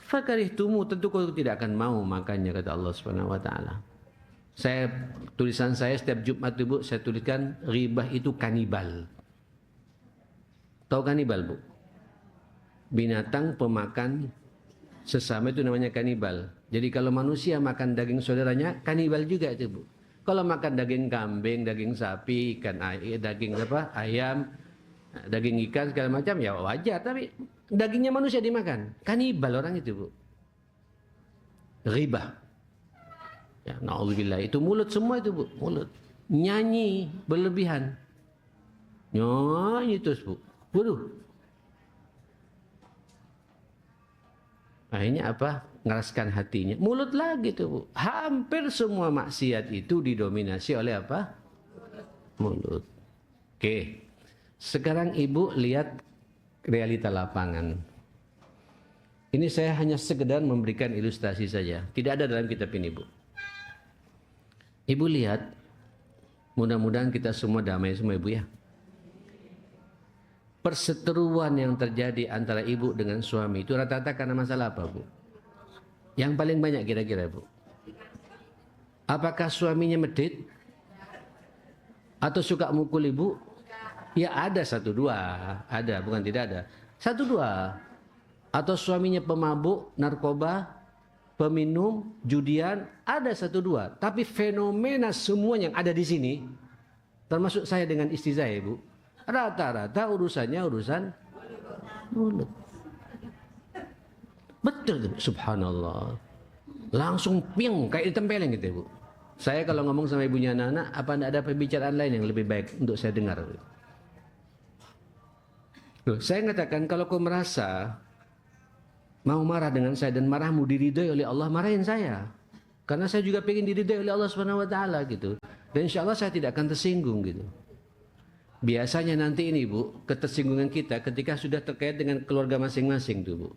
Fakarihtumu, tentu kau tidak akan mau makannya, kata Allah Subhanahu wa taala. Tulisan saya setiap Jumat itu, Bu, saya tuliskan ribah itu kanibal. Tahu kanibal, Bu? Binatang pemakan sesama itu namanya kanibal. Jadi kalau manusia makan daging saudaranya, kanibal juga itu, Bu. Kalau makan daging kambing, daging sapi, ikan, daging ayam, daging ikan segala macam ya wajar, tapi dagingnya manusia dimakan, kanibal orang itu, Bu. Riba. Ya, na'udzubillah, itu mulut semua itu, Bu, mulut. Nyanyi berlebihan. Nyanyi terus, Bu. Waduh. Akhirnya apa? Ngeraskan hatinya. Mulut lagi tuh, Bu. Hampir semua maksiat itu didominasi oleh apa? Mulut. Oke. Sekarang Ibu lihat realita lapangan. Ini saya hanya sekedar memberikan ilustrasi saja. Tidak ada dalam kitab ini, Bu. Ibu lihat, mudah-mudahan kita semua damai semua, Ibu, ya. Perseteruan yang terjadi antara ibu dengan suami itu rata-rata karena masalah apa, Bu? Yang paling banyak kira-kira, Bu? Apakah suaminya medit? Atau suka mukul ibu? Ya ada satu dua, ada, bukan tidak ada. Satu dua. Atau suaminya pemabuk, narkoba, peminum, judian, ada satu dua. Tapi fenomena semua yang ada di sini, termasuk saya dengan istri saya, Bu, rata-rata urusannya urusan mulut. Betul, subhanallah. Langsung piang kayak ditempelin gitu, Bu. Saya kalau ngomong sama ibunya anak-anak, apa tidak ada pembicaraan lain yang lebih baik untuk saya dengar? Loh, saya mengatakan kalau kau merasa mau marah dengan saya dan marahmu diridhoi oleh Allah, marahin saya. Karena saya juga pengen diridhoi oleh Allah Subhanahu wa taala gitu. Dan insya Allah saya tidak akan tersinggung gitu. Biasanya nanti ini, Bu, ketersinggungan kita ketika sudah terkait dengan keluarga masing-masing tuh, Bu.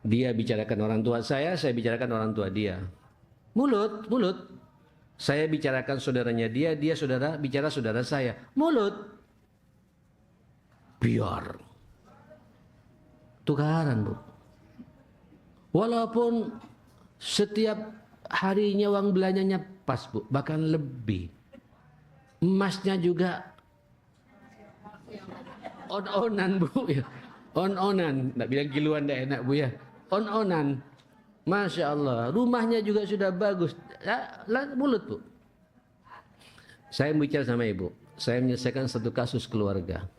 Dia bicarakan orang tua saya bicarakan orang tua dia. Mulut. Saya bicarakan saudaranya dia bicara saudara saya. Mulut. Biar. Tukaran, Bu. Walaupun setiap harinya uang belanjanya pas, Bu, bahkan lebih. Emasnya juga on-onan, Bu, ya. On-onan, nak bilang kiluan dah enak, Bu, ya. On-onan. Masya Allah, rumahnya juga sudah bagus. Mulut, Bu. Saya bicara sama ibu, saya menyelesaikan satu kasus keluarga.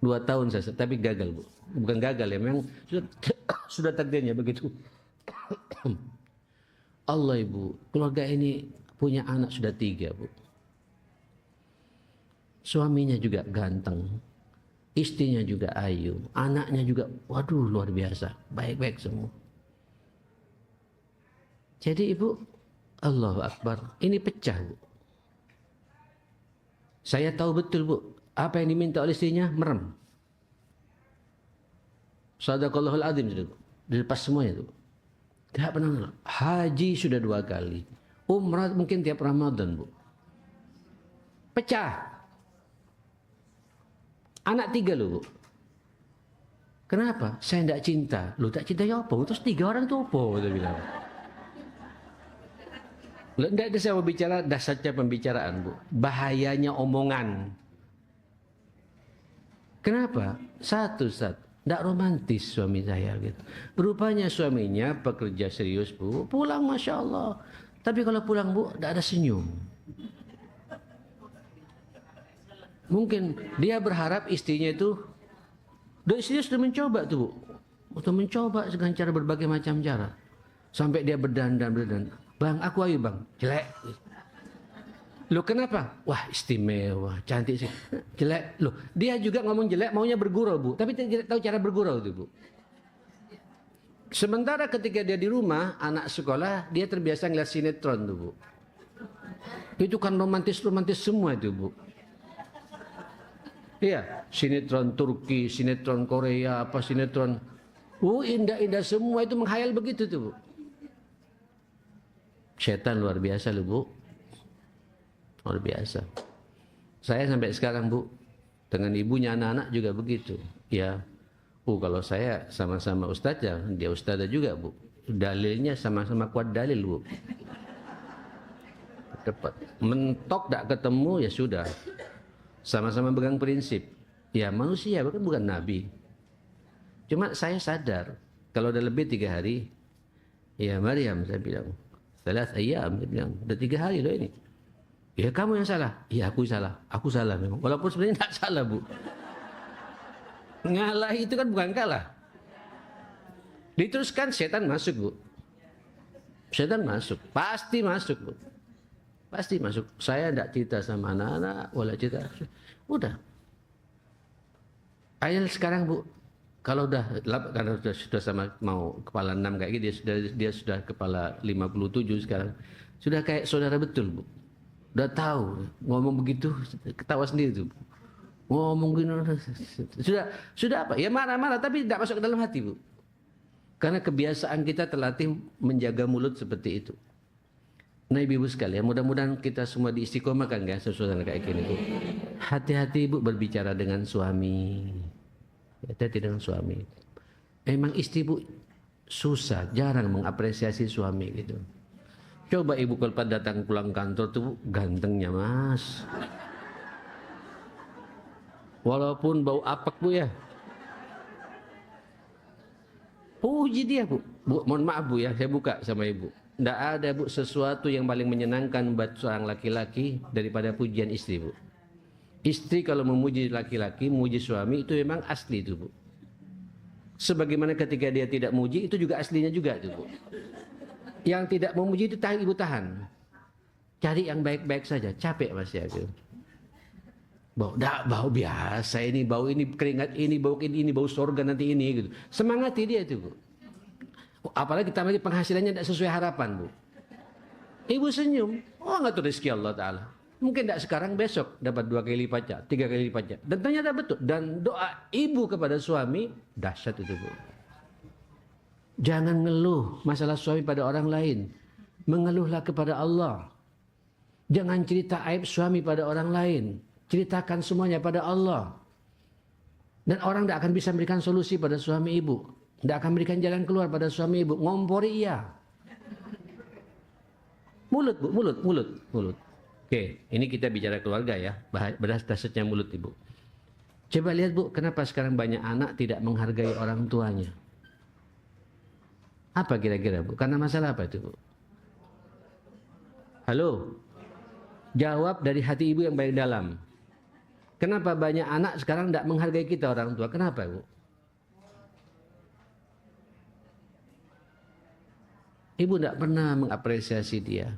2 tahun saya, tapi gagal, Bu. Bukan gagal ya, memang sudah takdirnya begitu. Allah, Ibu, keluarga ini punya anak sudah 3, Bu. Suaminya juga ganteng, istrinya juga ayu, anaknya juga, waduh, luar biasa, baik-baik semua. Jadi Ibu, Allahu Akbar, ini pecah, Bu. Saya tahu betul, Bu, apa yang diminta oleh istrinya, merem. Sadaqallahul azim, dilepas semuanya itu. Tidak pernah. Haji sudah 2 kali. Umrah mungkin tiap Ramadan, Bu. Pecah. Anak 3 loh, Bu. Kenapa? Saya tidak cinta. Loh, tak cinta ya apa? Terus 3 orang itu apa? Dia bilang. Loh, tidak ada saya berbicara dasarnya pembicaraan, Bu. Bahayanya omongan. Kenapa? Satu, tidak romantis suami saya gitu. Rupanya suaminya pekerja serius, Bu. Pulang Masya Allah. Tapi kalau pulang, Bu, tidak ada senyum. Mungkin dia berharap istrinya itu, dan istrinya sudah mencoba tuh, Bu. Untuk mencoba dengan cara berbagai macam cara. Sampai dia berdandan. Bang, aku ayu, Bang. Jelek. Loh, kenapa? Wah, istimewa, cantik sih. Jelek. Loh, dia juga ngomong jelek, maunya bergurau, Bu. Tapi tidak tahu cara bergurau tuh, Bu. Sementara ketika dia di rumah, anak sekolah, dia terbiasa ngeliat sinetron tuh, Bu. Itu kan romantis-romantis semua itu, Bu. Iya, sinetron Turki, sinetron Korea, apa sinetron. Indah-indah semua itu menghayal begitu tuh, Bu. Setan luar biasa loh, Bu. Luar biasa. Saya sampai sekarang Bu, dengan ibunya anak-anak juga begitu. Ya, kalau saya sama-sama ustaz ya, dia ustazah juga Bu. Dalilnya sama-sama kuat dalil Bu. Tepat. Mentok tak ketemu ya sudah. Sama-sama pegang prinsip. Ya manusia bukan nabi. Cuma saya sadar kalau udah lebih 3 hari, ya Maryam saya bilang, 3 ayam saya bilang, udah 3 hari loh ini. Ya kamu yang salah. Ya aku salah memang. Walaupun sebenarnya tak salah Bu. Ngalah itu kan bukan kalah. Diteruskan setan masuk Bu. Setan masuk, pasti masuk Bu. Pasti masuk. Saya tidak cerita sama anak-anak, wala cerita. Udah. Ayah sekarang Bu, kalau karena sudah sama mau kepala 6 kayak gitu, dia sudah kepala 57 sekarang. Sudah kayak saudara betul Bu. Udah tahu ngomong begitu ketawa sendiri tuh. Ngomong gini sudah apa? Ya marah-marah tapi tidak masuk ke dalam hati Bu. Karena kebiasaan kita terlatih menjaga mulut seperti itu. Nah ibu sekalian, mudah-mudahan kita semua diistiqomahkan ya suasana kayak gini Bu. Hati-hati Ibu berbicara dengan suami. Hati-hati dengan suami. Emang istri Bu susah, jarang mengapresiasi suami gitu. Coba Ibu kalau datang pulang kantor tuh gantengnya Mas. Walaupun bau apak Bu ya. Puji dia Bu. Mohon maaf Bu ya, saya buka sama Ibu. Tidak ada Bu sesuatu yang paling menyenangkan buat seorang laki-laki daripada pujian istri Bu. Istri kalau memuji laki-laki, memuji suami itu memang asli itu Bu. Sebagaimana ketika dia tidak muji itu juga aslinya juga itu Bu. Yang tidak memuji itu Ibu tahan. Cari yang baik-baik saja, capek Mas ya itu. Bau biasa ini, bau ini keringat ini, bau ini bau sorga nanti ini gitu. Semangati dia itu Bu. Apalagi tambah penghasilannya tidak sesuai harapan Bu. Ibu senyum. Oh ngatur rezeki Allah Ta'ala. Mungkin tidak sekarang, besok dapat 2 kali lipatnya, 3 kali lipatnya. Dan ternyata betul. Dan doa ibu kepada suami dahsyat itu Bu. Jangan ngeluh masalah suami pada orang lain. Mengeluhlah kepada Allah. Jangan cerita aib suami pada orang lain. Ceritakan semuanya pada Allah. Dan orang tidak akan bisa memberikan solusi pada suami ibu. Tidak akan memberikan jalan keluar pada suami ibu. Ngompori iya. Mulut Bu, mulut. Oke, ini kita bicara keluarga ya. Berdasarnya mulut Ibu. Coba lihat Bu, kenapa sekarang banyak anak tidak menghargai orang tuanya? Apa kira-kira Bu? Karena masalah apa itu Bu? Halo? Jawab dari hati Ibu yang paling dalam. Kenapa banyak anak sekarang tidak menghargai kita orang tua? Kenapa Bu? Ibu tidak pernah mengapresiasi dia.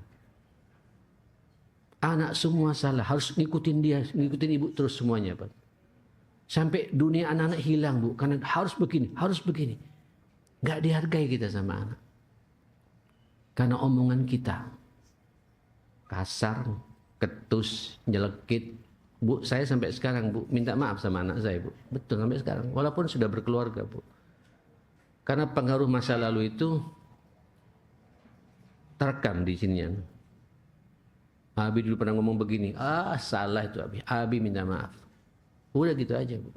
Anak semua salah, harus ngikutin dia, ngikutin ibu terus semuanya Pak. Sampai dunia anak-anak hilang Bu, karena harus begini. Gak dihargai kita sama anak. Karena omongan kita kasar, ketus, nyelekit. Bu, saya sampai sekarang Bu, minta maaf sama anak saya Bu. Betul sampai sekarang, walaupun sudah berkeluarga Bu. Karena pengaruh masa lalu itu terekam di sinian. Abi dulu pernah ngomong begini, salah itu Abi. Abi minta maaf. Udah gitu aja Bu.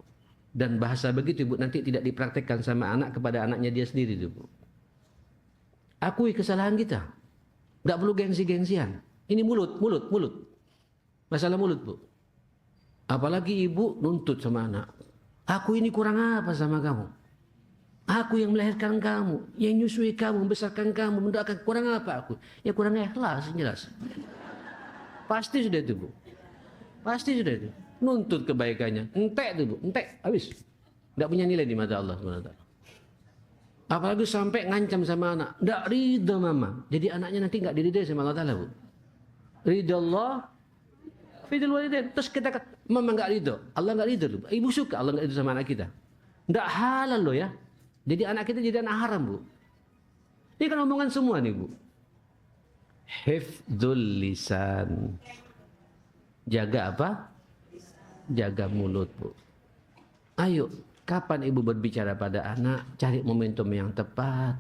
Dan bahasa begitu Bu nanti tidak dipraktekkan sama anak kepada anaknya dia sendiri tuh Bu. Akui kesalahan kita. Nggak perlu gengsi-gengsian. Ini mulut. Masalah mulut Bu. Apalagi ibu nuntut sama anak. Aku ini kurang apa sama kamu? Aku yang melahirkan kamu, yang nyusui kamu, membesarkan kamu, mendoakan, kurang apa aku? Ya kurang ikhlas, jelas. Pasti sudah itu Bu. Pasti sudah itu. Nuntut kebaikannya. Entek itu Bu. Entek. Habis. Tidak punya nilai di mata Allah SWT. Apalagi sampai ngancam sama anak. Tidak ridho mama. Jadi anaknya nanti tidak diridai sama Allah Ta'ala Bu. Ridho Allah. Fidul walidain. Terus kita kata, mama tidak ridho. Allah tidak ridho. Ibu suka Allah tidak ridho sama anak kita. Tidak halal loh ya. Jadi anak kita jadi anak haram Bu. Ini kan omongan semua nih Bu. Hifdzul lisan. Jaga apa? Jaga mulut Bu. Ayo, kapan ibu berbicara pada anak, cari momentum yang tepat.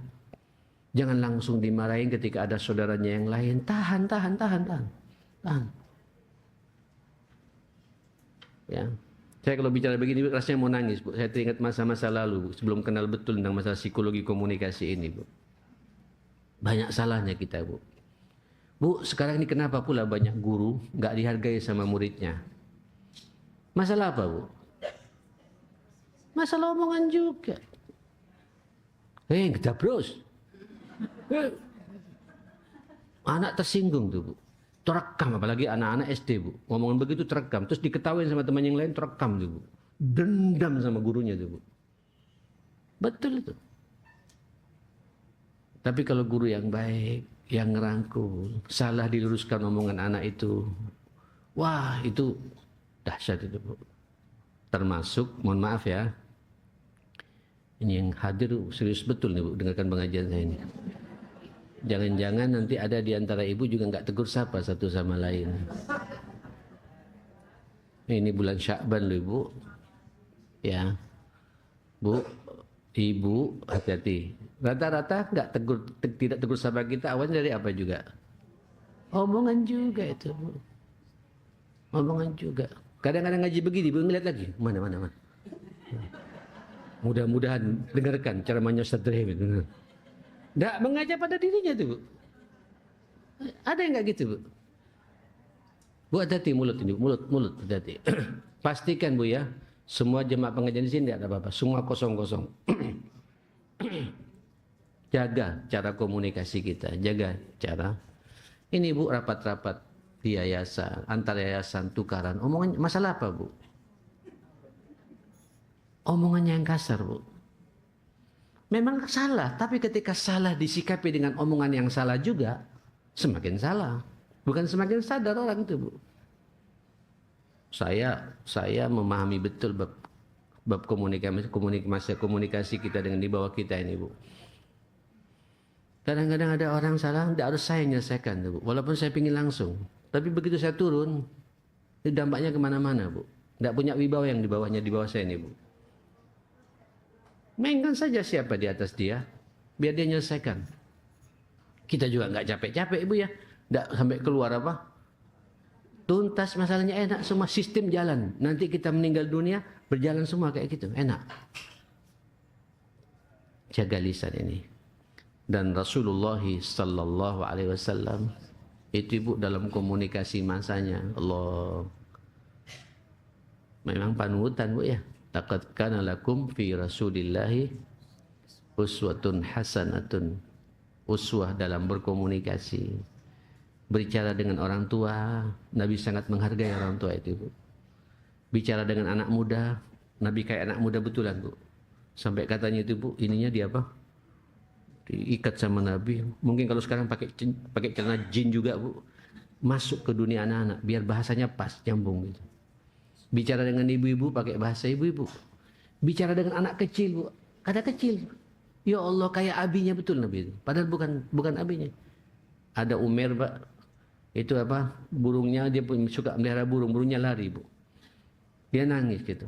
Jangan langsung dimarahin ketika ada saudaranya yang lain. Tahan. Ya. Saya kalau bicara begini rasanya mau nangis, Bu. Saya teringat masa-masa lalu, Bu, sebelum kenal betul tentang masalah psikologi komunikasi ini, Bu. Banyak salahnya kita, Bu. Bu, sekarang ini kenapa pula banyak guru nggak dihargai sama muridnya? Masalah apa, Bu? Masalah omongan juga. Ngejabros. Anak tersinggung tuh, Bu. Terekam, apalagi anak-anak SD, Bu. Ngomongan begitu terekam. Terus diketawain sama teman yang lain, terekam tuh, Bu. Dendam sama gurunya tuh, Bu. Betul itu. Tapi kalau guru yang baik, yang ngerangkul, salah diluruskan omongan anak itu, wah itu dahsyat itu, Bu. Termasuk, mohon maaf ya, ini yang hadir serius betul nih, Bu, dengarkan pengajian saya ini. Jangan-jangan nanti ada di antara ibu juga nggak tegur sapa satu sama lain. Ini bulan Sya'ban loh, Ibu. Ya. Bu, Ibu hati-hati. Rata-rata nggak tegur, tidak tegur sapa kita awalnya dari apa juga? Omongan juga itu, Bu. Omongan juga. Kadang-kadang ngaji begini, Bu, ngeliat lagi. Mana. Mudah-mudahan dengarkan cara Ustaz Rahim itu. Nggak mengajak pada dirinya tuh, Bu. Ada yang nggak gitu, Bu? Bu, hati-hati mulut ini, mulut hati-hati. Pastikan, Bu, ya, semua jemaah pengajian di sini tidak ada apa-apa, semua kosong-kosong. Jaga cara komunikasi kita, jaga cara. Ini, Bu, rapat-rapat di yayasan, antar yayasan, tukaran. Omongan masalah apa, Bu? Omongannya yang kasar, Bu. Memang salah, tapi ketika salah disikapi dengan omongan yang salah juga, semakin salah. Bukan semakin sadar orang itu, Bu. Saya memahami betul bab komunikasi kita dengan di bawah kita ini, Bu. Kadang-kadang ada orang salah, tidak harus saya menyelesaikan, Bu. Walaupun saya ingin langsung. Tapi begitu saya turun, dampaknya kemana-mana, Bu. Tidak punya wibawa yang di bawah saya ini, Bu. Mainkan saja siapa di atas dia, biar dia menyelesaikan. Kita juga nggak capek-capek, Ibu, ya. Nggak sampai keluar apa. Tuntas masalahnya enak, semua sistem jalan. Nanti kita meninggal dunia, berjalan semua kayak gitu, enak. Jaga lisan ini. Dan Rasulullah sallallahu alaihi wasallam itu, Ibu, dalam komunikasi masanya, Allah memang panutan, Bu, ya. Laqad kana lakum fi Rasulillahi uswatun hasanatun. Uswah dalam berkomunikasi. Berbicara dengan orang tua, Nabi sangat menghargai orang tua itu, Bu. Bicara dengan anak muda, Nabi kayak anak muda betulan, Bu. Sampai katanya itu, Bu, ininya dia apa? Diikat sama Nabi. Mungkin kalau sekarang pakai celana jin juga, Bu. Masuk ke dunia anak-anak biar bahasanya pas, nyambung gitu. Bicara dengan ibu-ibu pakai bahasa ibu-ibu. Bicara dengan anak kecil, Bu. Ada kecil. Ya Allah, kayak abinya betul Nabi itu. Padahal bukan abinya. Ada Umair, Pak. Itu apa? Burungnya, dia suka melihara burung. Burungnya lari, Bu. Dia nangis gitu.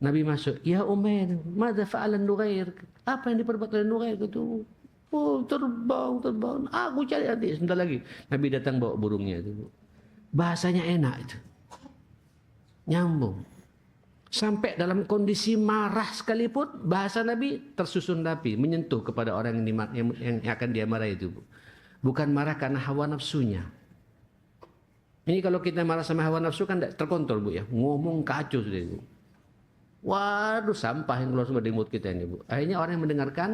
Nabi masuk. Ya Umair, madza fa'alan Nughair? Apa yang diperbuat oleh Nughair gitu? Oh, terbang. Aku cari nanti. Sebentar lagi. Nabi datang bawa burungnya itu, Bu. Bahasanya enak itu. Nyambung. Sampai dalam kondisi marah sekalipun, bahasa Nabi tersusun rapi, menyentuh kepada orang yang akan dia marah itu, Bu. Bukan marah karena hawa nafsunya. Ini kalau kita marah sama hawa nafsu kan tidak terkontrol, Bu, ya. Ngomong kacau sudah, Bu. Waduh, sampah yang keluar semua dari mulut kita ini, Bu. Akhirnya orang yang mendengarkan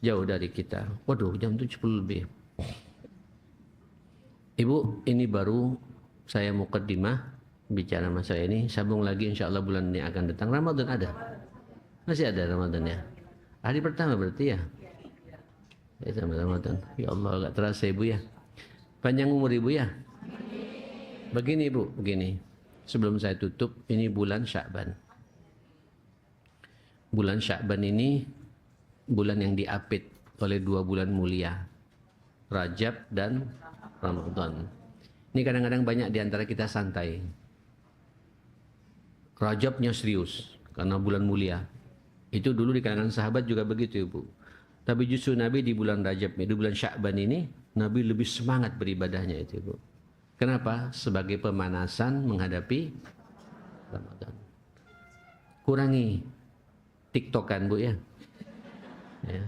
jauh dari kita. Waduh, jam 7 lebih. Ibu, ini baru saya mukaddimah bicara masalah ini. Sambung lagi insya Allah bulan ini akan datang. Ramadan ada? Masih ada Ramadan, ya? Hari pertama berarti, ya? Ya, sama Ramadan. Ya Allah, agak terasa, Ibu, ya. Panjang umur, Ibu, ya. Begini, Ibu, begini. Sebelum saya tutup, ini bulan Sya'ban. Bulan Sya'ban ini bulan yang diapit oleh 2 bulan mulia, Rajab dan Ramadan. Ini kadang-kadang banyak di antara kita santai. Rajabnya serius karena bulan mulia. Itu dulu di kalangan sahabat juga begitu, Ibu. Tapi justru Nabi di bulan Rajab, di bulan Sya'ban ini, Nabi lebih semangat beribadahnya itu, Ibu. Kenapa? Sebagai pemanasan menghadapi Ramadan. Kurangi TikTokan Bu ya. Ya.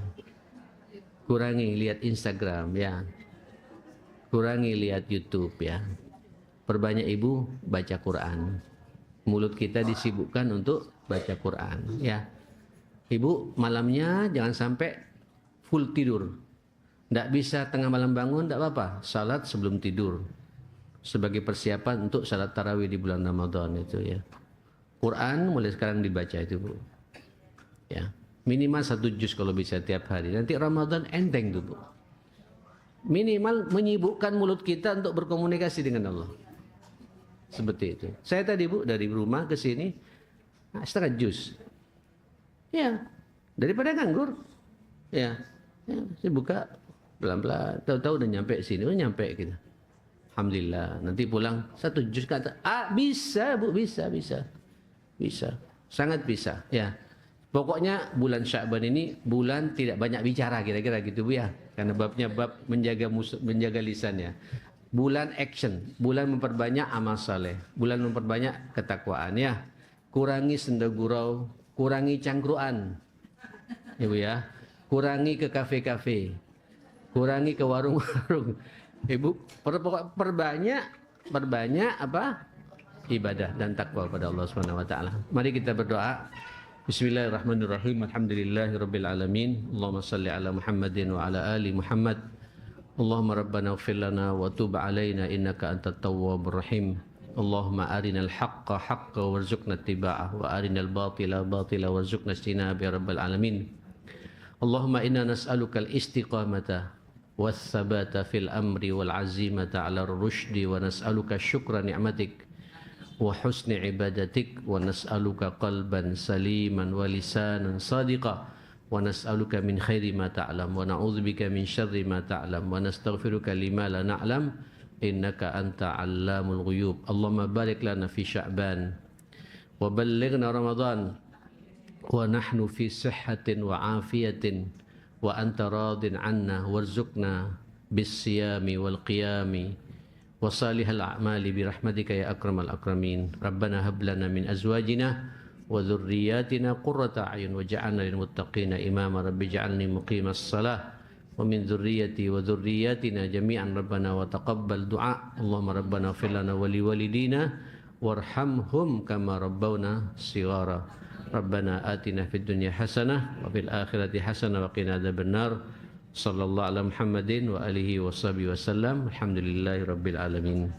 Kurangi lihat Instagram ya. Kurangi lihat YouTube ya. Perbanyak ibu baca Quran. Mulut kita disibukkan untuk baca Quran ya. Ibu malamnya jangan sampai full tidur. Tidak bisa tengah malam bangun, tidak apa-apa. Salat sebelum tidur. Sebagai persiapan untuk salat tarawih di bulan Ramadan itu ya. Quran mulai sekarang dibaca itu Bu. Ya. Minimal 1 juz kalau bisa tiap hari. Nanti Ramadan enteng tuh Bu. Minimal menyibukkan mulut kita untuk berkomunikasi dengan Allah. Seperti itu. Saya tadi Bu dari rumah ke sini setengah juz. Ya. Daripada nganggur. Ya. Saya buka pelan-pelan. Tahu-tahu udah nyampe sini. Udah nyampe kita. Alhamdulillah. Nanti pulang 1 juz kata. Bisa Bu. Bisa. Sangat bisa. Ya. Pokoknya bulan Sya'ban ini bulan tidak banyak bicara kira-kira gitu Bu ya. Karena babnya bab menjaga lisannya. Bulan action, bulan memperbanyak amal saleh, bulan memperbanyak ketakwaan ya. Kurangi senda gurau, kurangi cangkruan. Ya Bu ya. Kurangi ke kafe-kafe. Kurangi ke warung-warung. Ibu perbanyak apa? Ibadah dan takwa pada Allah Subhanahu wa taala. Mari kita berdoa. Bismillahirrahmanirrahim. Alhamdulillahirabbil alamin. Allahumma shalli ala Muhammadin wa ala ali Muhammad. Allahumma rabbana ighfir lana wa tub alaina innaka antat tawwabur rahim. Allahumma arinal haqqa haqqan warzuqna ittiba'ah wa arinal batila batila warzuqna ijtinaba ya rabbal alamin. Allahumma inna nas'aluka al-istiqamata was-sabata fil amri wal azimata 'ala ar-rusydi wa nas'aluka syukra ni'matik wa husni ibadatik wa nas'aluka qalban saliman wa lisanan sadiqa wa nas'aluka min khairi ma ta'lam wa na'udzubika min syarri ma ta'lam wa nastaghfiruka lima la na'lam innaka anta 'allamul ghuyub. Allahumma barik lana fi Sya'ban wa ballighna Ramadan wa nahnu fi sihhatin wa afiyatin wa anta radin 'anna warzuqna bis siyami wal qiyami wa salihal a'mali bi rahmatika ya akramal akramin. Rabbana hab lana min azwajina wa dhurriyyatina qurrata a'yun waj'alna lil muttaqina imama. Rabbi ij'alni muqimas shalah wa min dhurriyyati wa dhurriyyatina jami'an rabbana wa taqabbal du'a. Allahumma rabbana ighfir lana wa li walidina warhamhum kama rabbawna shighara. Rabbana atina fid dunya hasanah wa fil akhirati hasanah wa qina adzabannar. Sallallahu ala Muhammadin wa alihi wa sahbihi wasallam. Alhamdulillahi rabbil alamin.